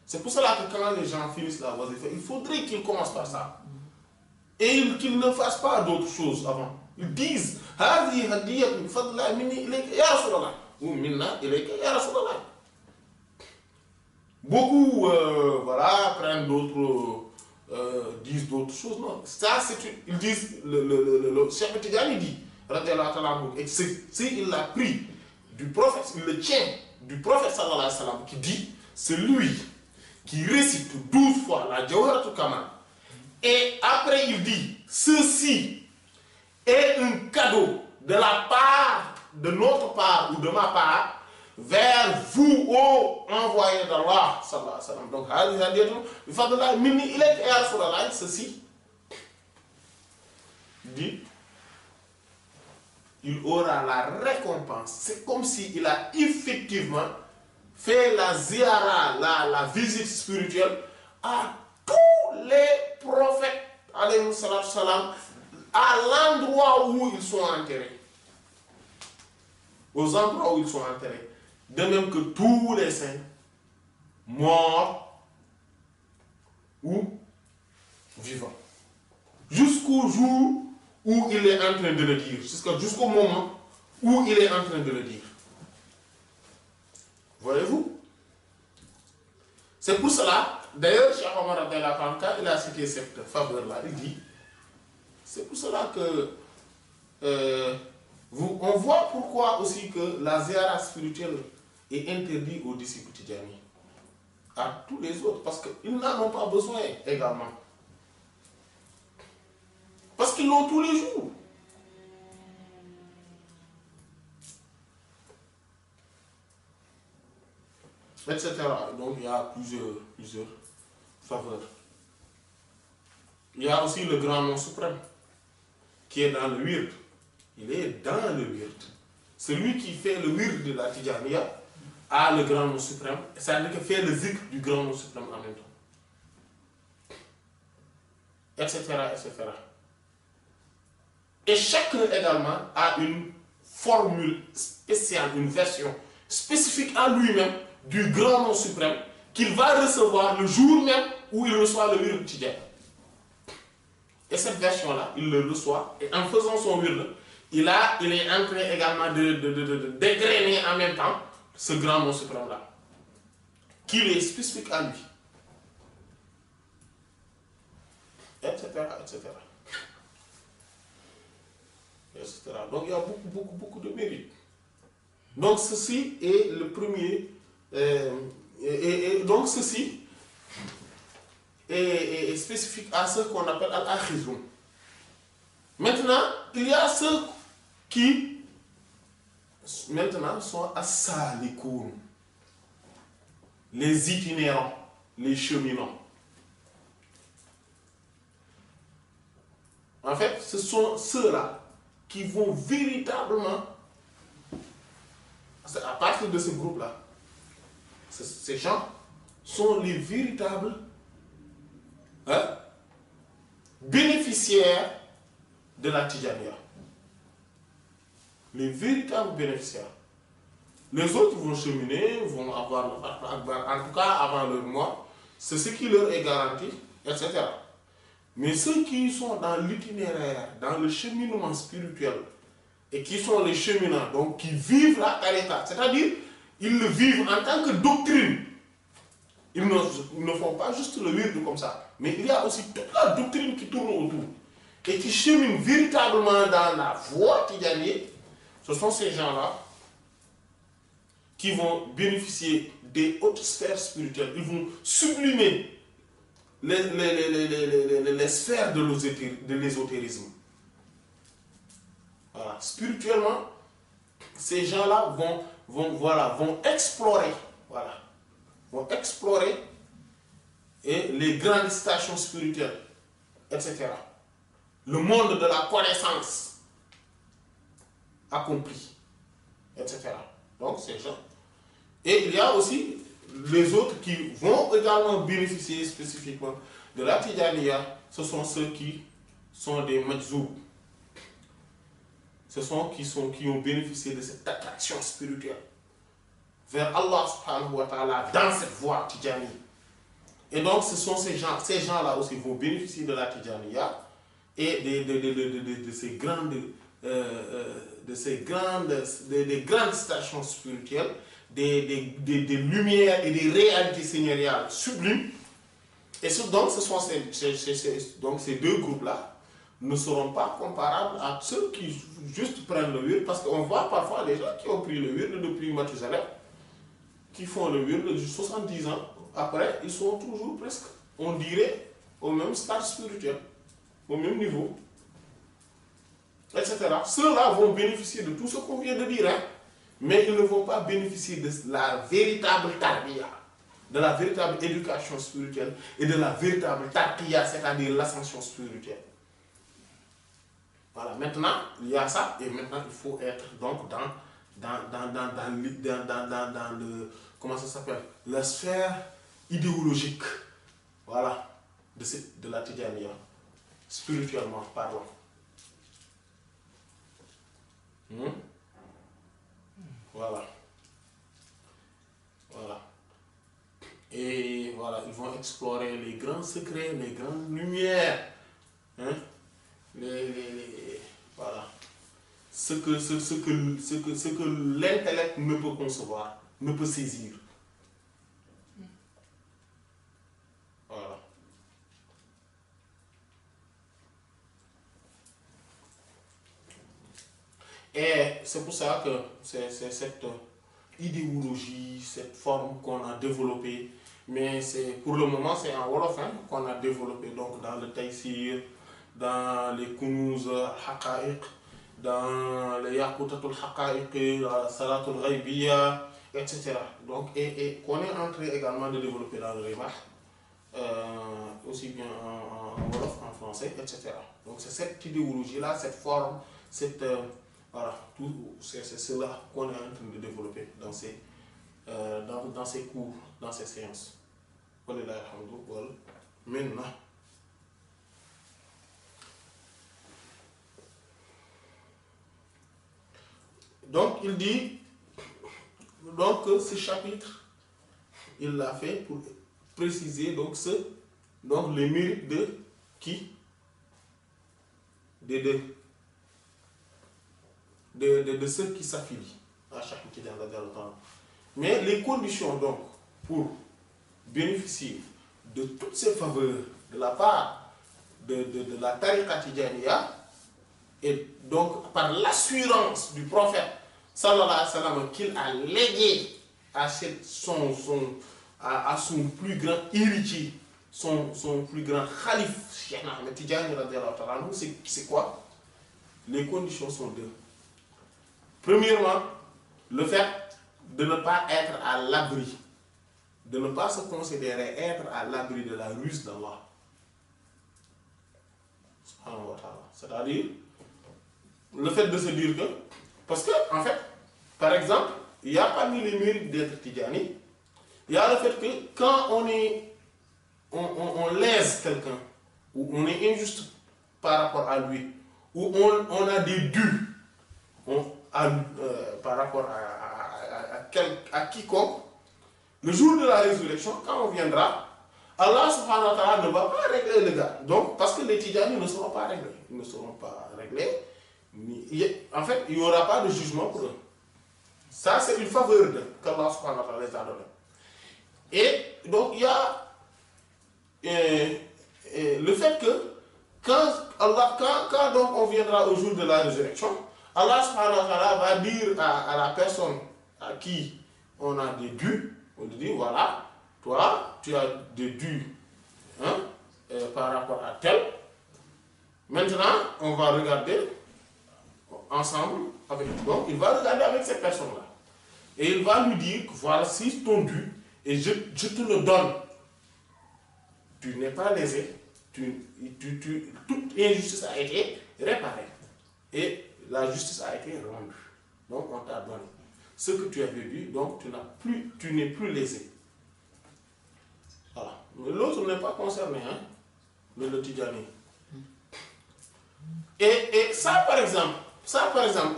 C'est pour cela que quand les gens finissent la wazifa, il faudrait qu'ils commencent par ça. Et qu'ils ne fassent pas d'autres choses avant. Ils disent Hazi hadiyatun bi fadlillahi minni ilayka ya Rasulallah. Ou minna ilayka ya Rasulallah. Beaucoup prennent d'autres, disent d'autres choses. Non, ça c'est ils disent, le Cheikh Tidjani dit, et il l'a pris du prophète, il le tient du prophète sallallahu alayhi wa sallam qui dit, celui qui récite 12 fois la Jawharatul Kamal, et après il dit, ceci est un cadeau de la part, de notre part ou de ma part, vers vous, ô envoyé d'Allah, sallallahu alayhi wa sallam. Donc, ceci dit, il aura la récompense. C'est comme s'il a effectivement fait la ziyara, la visite spirituelle à tous les prophètes, alayhi salam, à l'endroit où ils sont enterrés. Aux endroits où ils sont enterrés. De même que tous les saints, morts ou vivants. Jusqu'au jour où il est en train de le dire. Jusqu'au moment où il est en train de le dire. Voyez-vous? C'est pour cela, d'ailleurs, Cheikh Omar quand il a cité cette faveur-là, il dit, c'est pour cela que on voit pourquoi aussi que la ziyara spirituelle est interdite aux disciples Tidjani, à tous les autres, parce qu'ils n'en ont pas besoin également. Parce qu'ils l'ont tous les jours. Etc. Donc il y a plusieurs faveurs. Il y a aussi le grand nom suprême, qui est dans le wird. Il est dans le wird. Celui qui fait le wird de la Tidjaniya a le grand nom suprême, c'est-à-dire que fait le zikr du grand nom suprême en même temps, etc., etc. Et chacun également a une formule spéciale, une version spécifique à lui-même du grand nom suprême qu'il va recevoir le jour même où il reçoit le wird quotidien. Et cette version-là, il le reçoit, et en faisant son wird, il est en train également de dégrainer en même temps ce grand nom suprême-là, qui est spécifique à lui, etc., etc., etc. Donc il y a beaucoup de mérites. Donc ceci est le premier, et donc ceci est spécifique à ce qu'on appelle al-akhizun. Maintenant, il y a ceux qui maintenant sont as-salikoun, les itinérants, les cheminants. En fait, ce sont ceux-là qui vont véritablement, à partir de ce groupe-là, ces gens sont les véritables bénéficiaires de la Tidjaniya. Les véritables bénéficiaires. Les autres vont cheminer, vont avoir, en tout cas avant leur mort, c'est ce qui leur est garanti, etc. Mais ceux qui sont dans l'itinéraire, dans le cheminement spirituel, et qui sont les cheminants, donc qui vivent la tariqa, c'est-à-dire, ils le vivent en tant que doctrine. Ils ne font pas juste le wird comme ça, mais il y a aussi toute la doctrine qui tourne autour, et qui cheminent véritablement dans la voie tidjanienne. Ce sont ces gens-là qui vont bénéficier des hautes sphères spirituelles. Ils vont sublimer les sphères de l'ésotérisme. Voilà. Spirituellement, ces gens-là vont explorer, voilà, vont explorer les grandes stations spirituelles, etc. Le monde de la connaissance accompli, etc. Donc, ces gens. Et il y a aussi les autres qui vont également bénéficier spécifiquement de la Tidjaniya. Ce sont ceux qui sont des majzoub. Ce sont qui ont bénéficié de cette attraction spirituelle vers Allah subhanahu wa ta'ala dans cette voie Tidjani. Et donc, ce sont ces gens-là aussi vont bénéficier de la Tidjaniya et de ces grandes stations spirituelles, des lumières et des réalités seigneuriales sublimes. Et donc, ces deux groupes-là ne seront pas comparables à ceux qui juste prennent le wird, parce qu'on voit parfois les gens qui ont pris le wird depuis Mathusalem, qui font le wird de 70 ans, après ils sont toujours presque, on dirait, au même stade spirituel, au même niveau, etc. Ceux-là vont bénéficier de tout ce qu'on vient de dire, hein, mais ils ne vont pas bénéficier de la véritable tarbiya, de la véritable éducation spirituelle et de la véritable tarqiya, c'est-à-dire l'ascension spirituelle. Voilà, maintenant, il y a ça, et maintenant il faut être donc dans le, comment ça s'appelle, la sphère idéologique, voilà, de la Tidjaniya, spirituellement parlant. Voilà. Voilà. Et voilà, ils vont explorer les grands secrets, les grandes lumières, hein, voilà, ce que l'intellect ne peut concevoir, ne peut saisir. Voilà. Et c'est pour ça que c'est cette idéologie, cette forme qu'on a développée, mais pour le moment c'est en Wolof qu'on a développé, donc dans le Taysir, dans les Kunuz al-Haqa'iq, dans les Yaqutatul Haqa'iq, la Salatul Ghaibiyya, etc. Donc, et qu'on est en train également de développer dans le Rimah, aussi bien en Wolof, en français, etc. Donc c'est cette idéologie-là, cette forme, voilà, c'est cela qu'on est en train de développer dans ces dans ses cours, dans ses séances. Maintenant, donc il dit donc ce chapitre, il l'a fait pour préciser donc les mérites de qui? De ceux qui s'affilient à chaque Tidjane. Mais les conditions donc pour bénéficier de toutes ces faveurs de la part de la tariqa Tidjaniya, et donc par l'assurance du prophète sallallahu alayhi wa sallam qu'il a légué à son plus grand héritier, son plus grand calife, Cheikh Ahmed Tidjani radiyallahu ta'ala anhu, c'est quoi? Les conditions sont deux. Premièrement, le fait de ne pas être à l'abri, de ne pas se considérer être à l'abri de la ruse d'Allah. C'est-à-dire, le fait de se dire que, parce que, en fait, par exemple, il y a parmi les mérites d'être Tidjani, il y a le fait que quand on lèse quelqu'un, ou on est injuste par rapport à lui, ou on a des dus par rapport à quiconque, le jour de la résurrection, quand on viendra, Allah subhanahu wa ta'ala ne va pas régler le gars. Donc, parce que les Tidjanis ne seront pas réglés. Ils ne seront pas réglés. En fait, il n'y aura pas de jugement pour eux. Ça, c'est une faveur qu'Allah subhanahu wa ta'ala les a donnée. Et donc, il y a le fait que quand donc on viendra au jour de la résurrection, Allah subhanahu wa ta'ala va dire à la personne à qui on a des dus, on lui dit voilà, toi tu as des dus par rapport à tel. Maintenant, on va regarder ensemble avec lui. Donc, il va regarder avec cette personne-là. Et il va lui dire que voici ton dû et je te le donne. Tu n'es pas lésé. Toute injustice a été réparée. Et la justice a été rendue. Donc, on t'a donné ce que tu avais dû, donc tu n'es plus lésé. Voilà. Mais l'autre n'est pas concerné, hein, mais le Tidjani. Et ça, par exemple,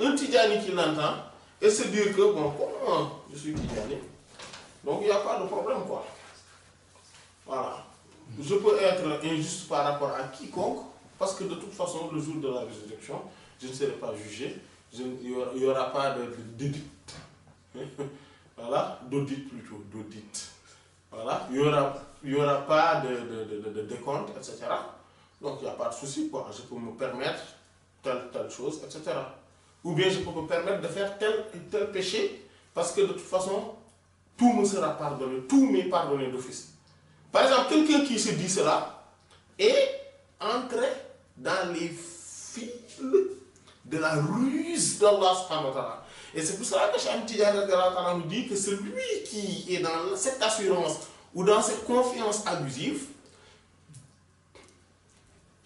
un Tidjani qui l'entend et se dire que, bon, comment je suis Tidjani, donc il n'y a pas de problème, quoi. Voilà. Je peux être injuste par rapport à quiconque, parce que de toute façon, le jour de la résurrection, je ne serai pas jugé, il n'y aura pas d'audit. Voilà, d'audit plutôt, d'audit. Voilà, il n'y aura pas de décompte, etc. Donc il n'y a pas de souci, quoi. Je peux me permettre telle chose, etc. Ou bien je peux me permettre de faire tel péché, parce que de toute façon, tout me sera pardonné, tout m'est pardonné d'office. Par exemple, quelqu'un qui se dit cela est entré dans les fils de la ruse d'Allah subhanahu wa ta'ala. Et c'est pour cela que Cheikh Tidjani nous dit que celui qui est dans cette assurance ou dans cette confiance abusive,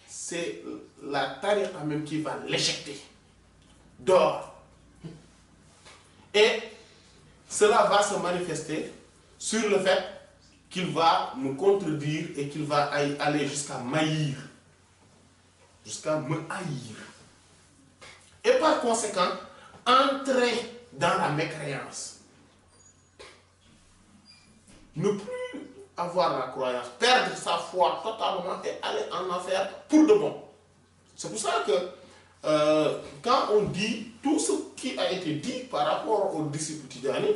c'est la tariqa même qui va l'éjecter dehors. Et cela va se manifester sur le fait qu'il va me contredire et qu'il va aller jusqu'à m'haïr. Jusqu'à me haïr. Et par conséquent, entrer dans la mécréance. Ne plus avoir la croyance, perdre sa foi totalement et aller en enfer pour de bon. C'est pour ça que quand on dit tout ce qui a été dit par rapport aux disciples Tidjani,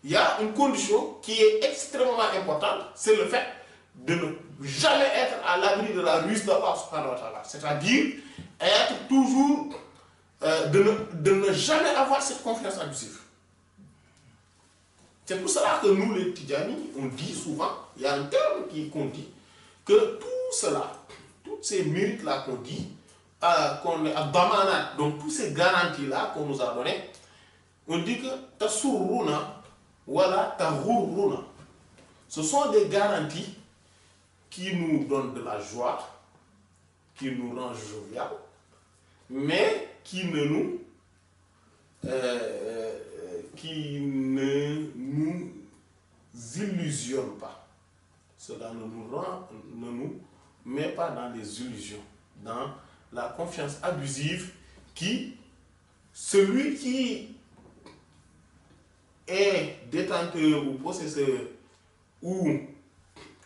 il y a une condition qui est extrêmement importante, c'est le fait de ne jamais être à l'abri de la ruse d'Allah subhanahu wa ta'ala. C'est-à-dire être toujours, de ne jamais avoir cette confiance abusive. C'est pour cela que nous, les Tidjani, on dit souvent, il y a un terme qu'on dit, que tout cela, tous ces mérites-là qu'on dit, qu'on est à Bamanat, donc toutes ces garanties-là qu'on nous a données, on dit que tasurruna wala tahurruna. Ce sont des garanties qui nous donnent de la joie, qui nous rendent jovial, mais qui ne nous illusionne pas. Cela ne nous met pas dans les illusions, dans la confiance abusive qui, celui qui est détenteur ou possesseur, ou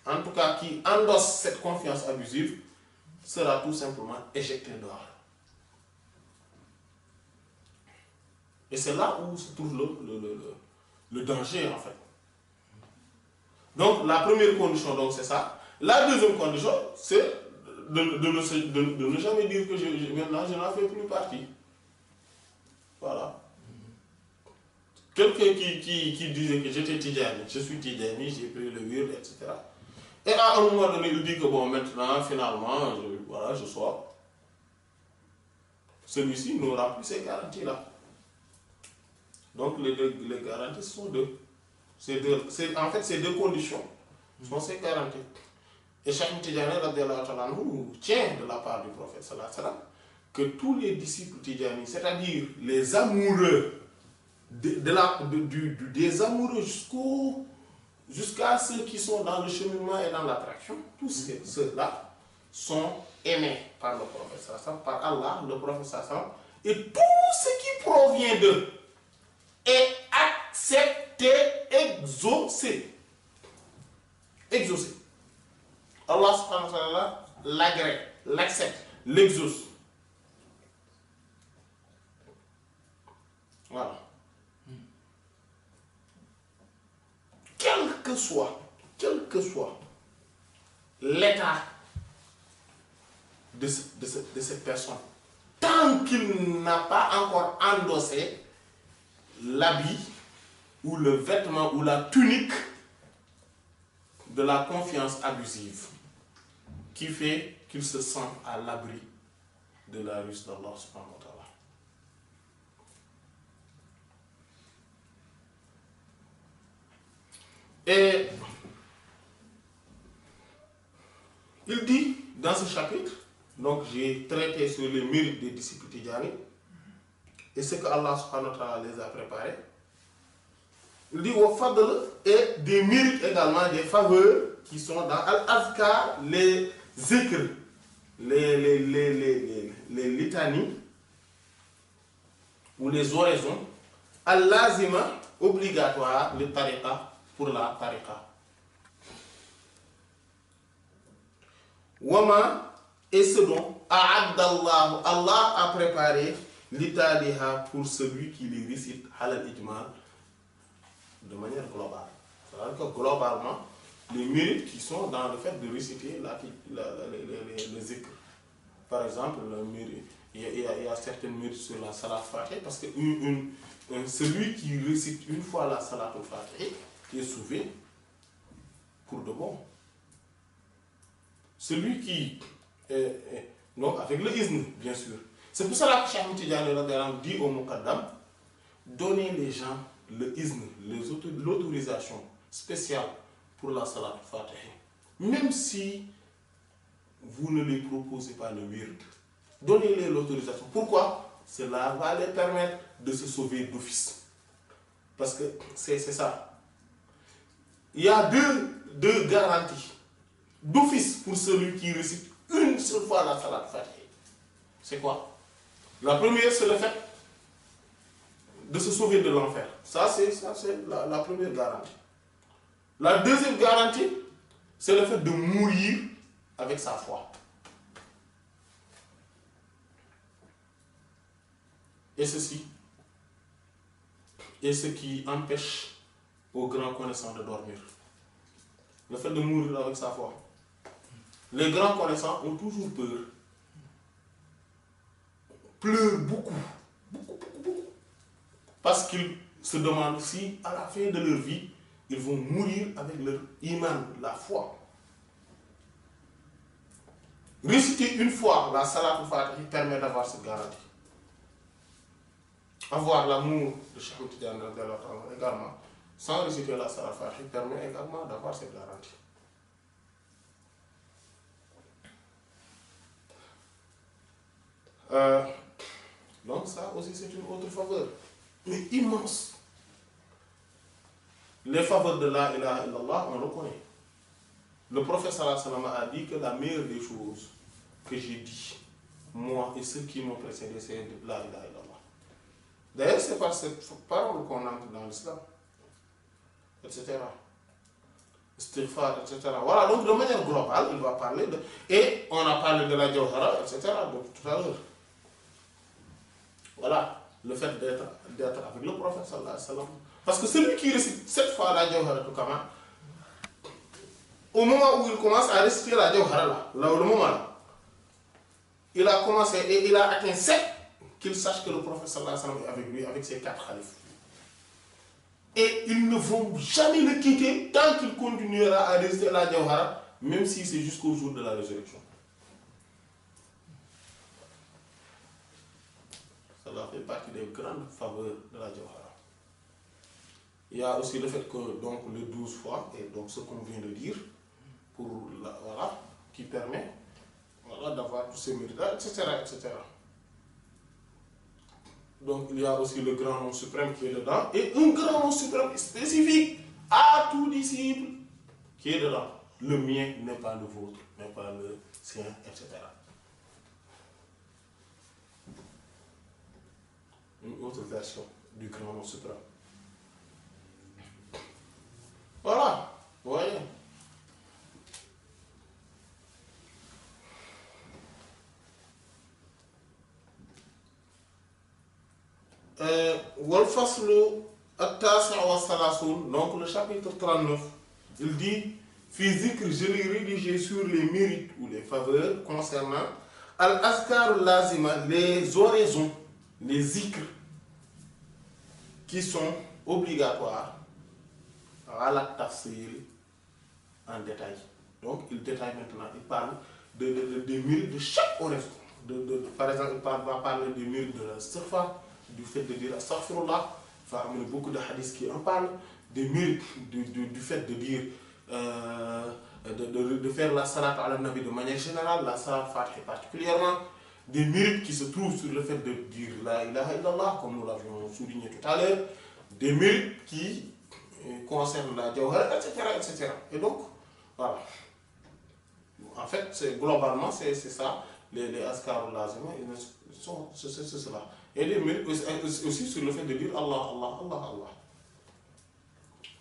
en tout cas qui endosse cette confiance abusive, sera tout simplement éjecté dehors. Et c'est là où se trouve le danger en fait. Donc la première condition, donc, c'est ça. La deuxième condition, c'est de ne jamais dire que maintenant je n'en fais plus partie. Voilà. Quelqu'un qui disait que j'étais Tidjani, je suis Tidjani, j'ai pris le wird, etc. Et à un moment donné, il dit que bon, maintenant, finalement, je sors. Celui-ci n'aura plus ces garanties-là. Donc les garanties sont deux. En fait, ces deux conditions sont ces garanties. Et Cheikh Tidjani tient de la part du prophète sallallahu alayhi wa sallam que tous les disciples Tidjani, c'est-à-dire les amoureux des amoureux jusqu'à ceux qui sont dans le cheminement et dans l'attraction, tous ceux-là sont aimés par le prophète sallallahu alayhi wa sallam, par Allah, le prophète sallallahu alayhi wa sallam, et tout ce qui provient d'eux est accepté, exaucé. Exaucé. Allah subhanahu wa ta'ala l'agrée, l'accepte, l'exauce. Voilà. Quel que soit l'état de cette personne, tant qu'il n'a pas encore endossé l'habit ou le vêtement ou la tunique de la confiance abusive qui fait qu'il se sent à l'abri de la ruse d'Allah subhanahu wa ta'ala. Et il dit dans ce chapitre, donc j'ai traité sur les mérites des disciples Tidjani et ce que Allah subhanahu wa ta'ala les a préparés. Il dit au fadl et des mérites également, des faveurs qui sont dans Al-Azkar, les zikr, les litanies ou les oraisons, Al-Lazima, obligatoire, le tariqa, pour la tariqa. Wama, et ce dont Allah a préparé l'italiha pour celui qui les récite halal ijmal de manière globale. C'est-à-dire que globalement, les mérites qui sont dans le fait de réciter les zikr. Par exemple, il y a certaines mérites sur la salat fatih, parce que celui qui récite une fois la salat fatih est sauvé pour de bon. Celui qui donc avec le izn, bien sûr. C'est pour cela que Cheikh Tidjani dit au Muqaddam, donnez les gens le izn, l'autorisation spéciale pour la salat fatih. Même si vous ne les proposez pas le wird, donnez-les l'autorisation. Pourquoi? Cela va les permettre de se sauver d'office. Parce que c'est ça. Il y a deux garanties d'office pour celui qui récite une seule fois la salat fatih. C'est quoi? La première, c'est le fait de se sauver de l'enfer. Ça, c'est la première garantie. La deuxième garantie, c'est le fait de mourir avec sa foi. Et ceci est ce qui empêche aux grands connaissants de dormir. Le fait de mourir avec sa foi. Les grands connaissants ont toujours peur. Pleurent beaucoup. Parce qu'ils se demandent si, à la fin de leur vie, ils vont mourir avec leur iman, la foi. Réciter une fois la salat al-Fatih permet d'avoir cette garantie. Avoir l'amour de Cheikh Tidjani également, sans réciter la salat al-Fatih, permet également d'avoir cette garantie. Donc ça aussi c'est une autre faveur, mais immense. les faveurs de la ilaha illallah, on le connaît. Le prophète sallallahu alayhi wa sallam a dit que la meilleure des choses que j'ai dit, moi et ceux qui m'ont précédé, c'est de la ilaha illallah. D'ailleurs, c'est par cette parole qu'on entre dans l'islam, etc. Istighfar, etc. Voilà, donc de manière globale, il va parler de... Et on a parlé de la Jawhara, etc. donc tout à l'heure. Voilà, le fait d'être avec le prophète sallallahu alayhi wa sallam. Parce que celui qui récite cette fois la Jawhara du Kamal, au moment où il commence à réciter la Jawhara, là, au moment là, il a commencé et il a atteint 7, qu'il sache que le prophète sallallahu alayhi wa sallam est avec lui, avec ses 4 khalifes. Et ils ne vont jamais le quitter tant qu'il continuera à réciter la Jawhara, même si c'est jusqu'au jour de la résurrection. Cela fait partie des grandes faveurs de la Jawhara. Il y a aussi le fait que donc les 12 fois, et donc ce qu'on vient de dire, pour la, voilà, qui permet voilà, d'avoir tous ces mérites, etc., etc. Donc il y a aussi le grand nom suprême qui est dedans, et un grand nom suprême spécifique à tout disciple qui est dedans. Le mien n'est pas le vôtre, n'est pas le sien, etc. Une autre version du grand nom suprême. Voilà, vous voyez. Wal-faslu at-tasi' wa salasun, donc le chapitre 39, il dit fi zikr, je l'ai rédigé sur les mérites ou les faveurs concernant al-azkar lazima, les oraisons, les zikr qui sont obligatoires à la tafsil en détail. Donc il détaille maintenant, il parle des mérites de chaque oraison. Par exemple, il va parler des mérites de l'istighfar, du fait de dire astaghfirullah, il va amener beaucoup de hadiths qui en parlent, des mérites du fait de dire, de faire la salat ala nabi de manière générale, la salat fatih particulièrement, des mérites qui se trouvent sur le fait de dire la ilaha illallah, comme nous l'avions souligné tout à l'heure, des mérites qui concernent la jawhara, etc., etc. Et donc, voilà. En fait, globalement, c'est ça, les askar lazima, c'est cela. Et les mérites aussi sur le fait de dire Allah, Allah, Allah, Allah.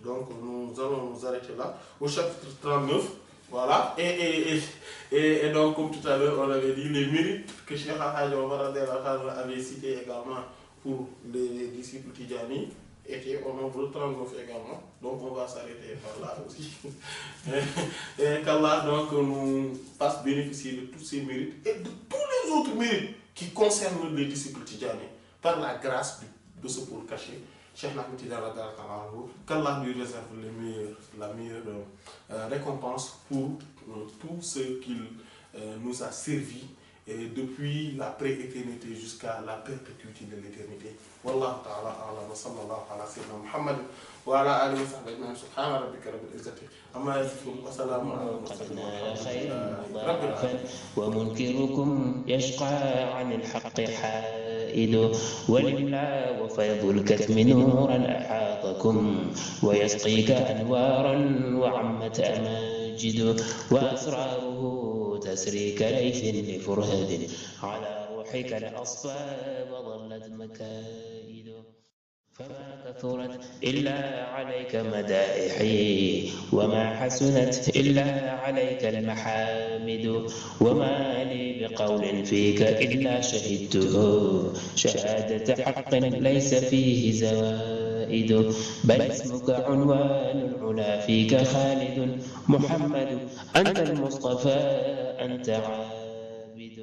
Donc, nous allons nous arrêter là, au chapitre 39. Voilà, et donc, comme tout à l'heure, on avait dit les mérites que Cheikh Al-Hajj Omar avait cités également pour les disciples Tidjani étaient au nombre de 39 également. Donc, on va s'arrêter par là aussi. Et qu'Allah donc nous fasse bénéficier de tous ces mérites et de tous les autres mérites qui concernent les disciples Tidjani par la grâce de ce pôle caché. Cheikh Ahmed Tidiane, qu'Allah lui réserve la meilleure récompense pour tout ce qu'il nous a servi et depuis la pré-éternité jusqu'à la perpétuité de l'éternité. Wallahu ta'ala a'lam wa sallallahu ala sayyidina Muhammad wa ala alihi wa sahbihi ajma'in. Subhana rabbika rabbil izzati amma yasifun wa salamun ala al-mursalin خيرا ومنكركم يشقى عن الحق حائد ولله وفيض الكتم نورا أحاطكم ويسقيك أنوارا وعمت أماجد وأسراره تسري كليث لفرهد على روحك الأصفى وظلت مكائد فما كثرت إلا عليك مدائحي وما حسنت إلا عليك المحامد وما لي بقول فيك إلا شهدته شهادة حق ليس فيه زوائد بل اسمك عنوان العلا فيك خالد محمد أنت المصطفى أنت عابد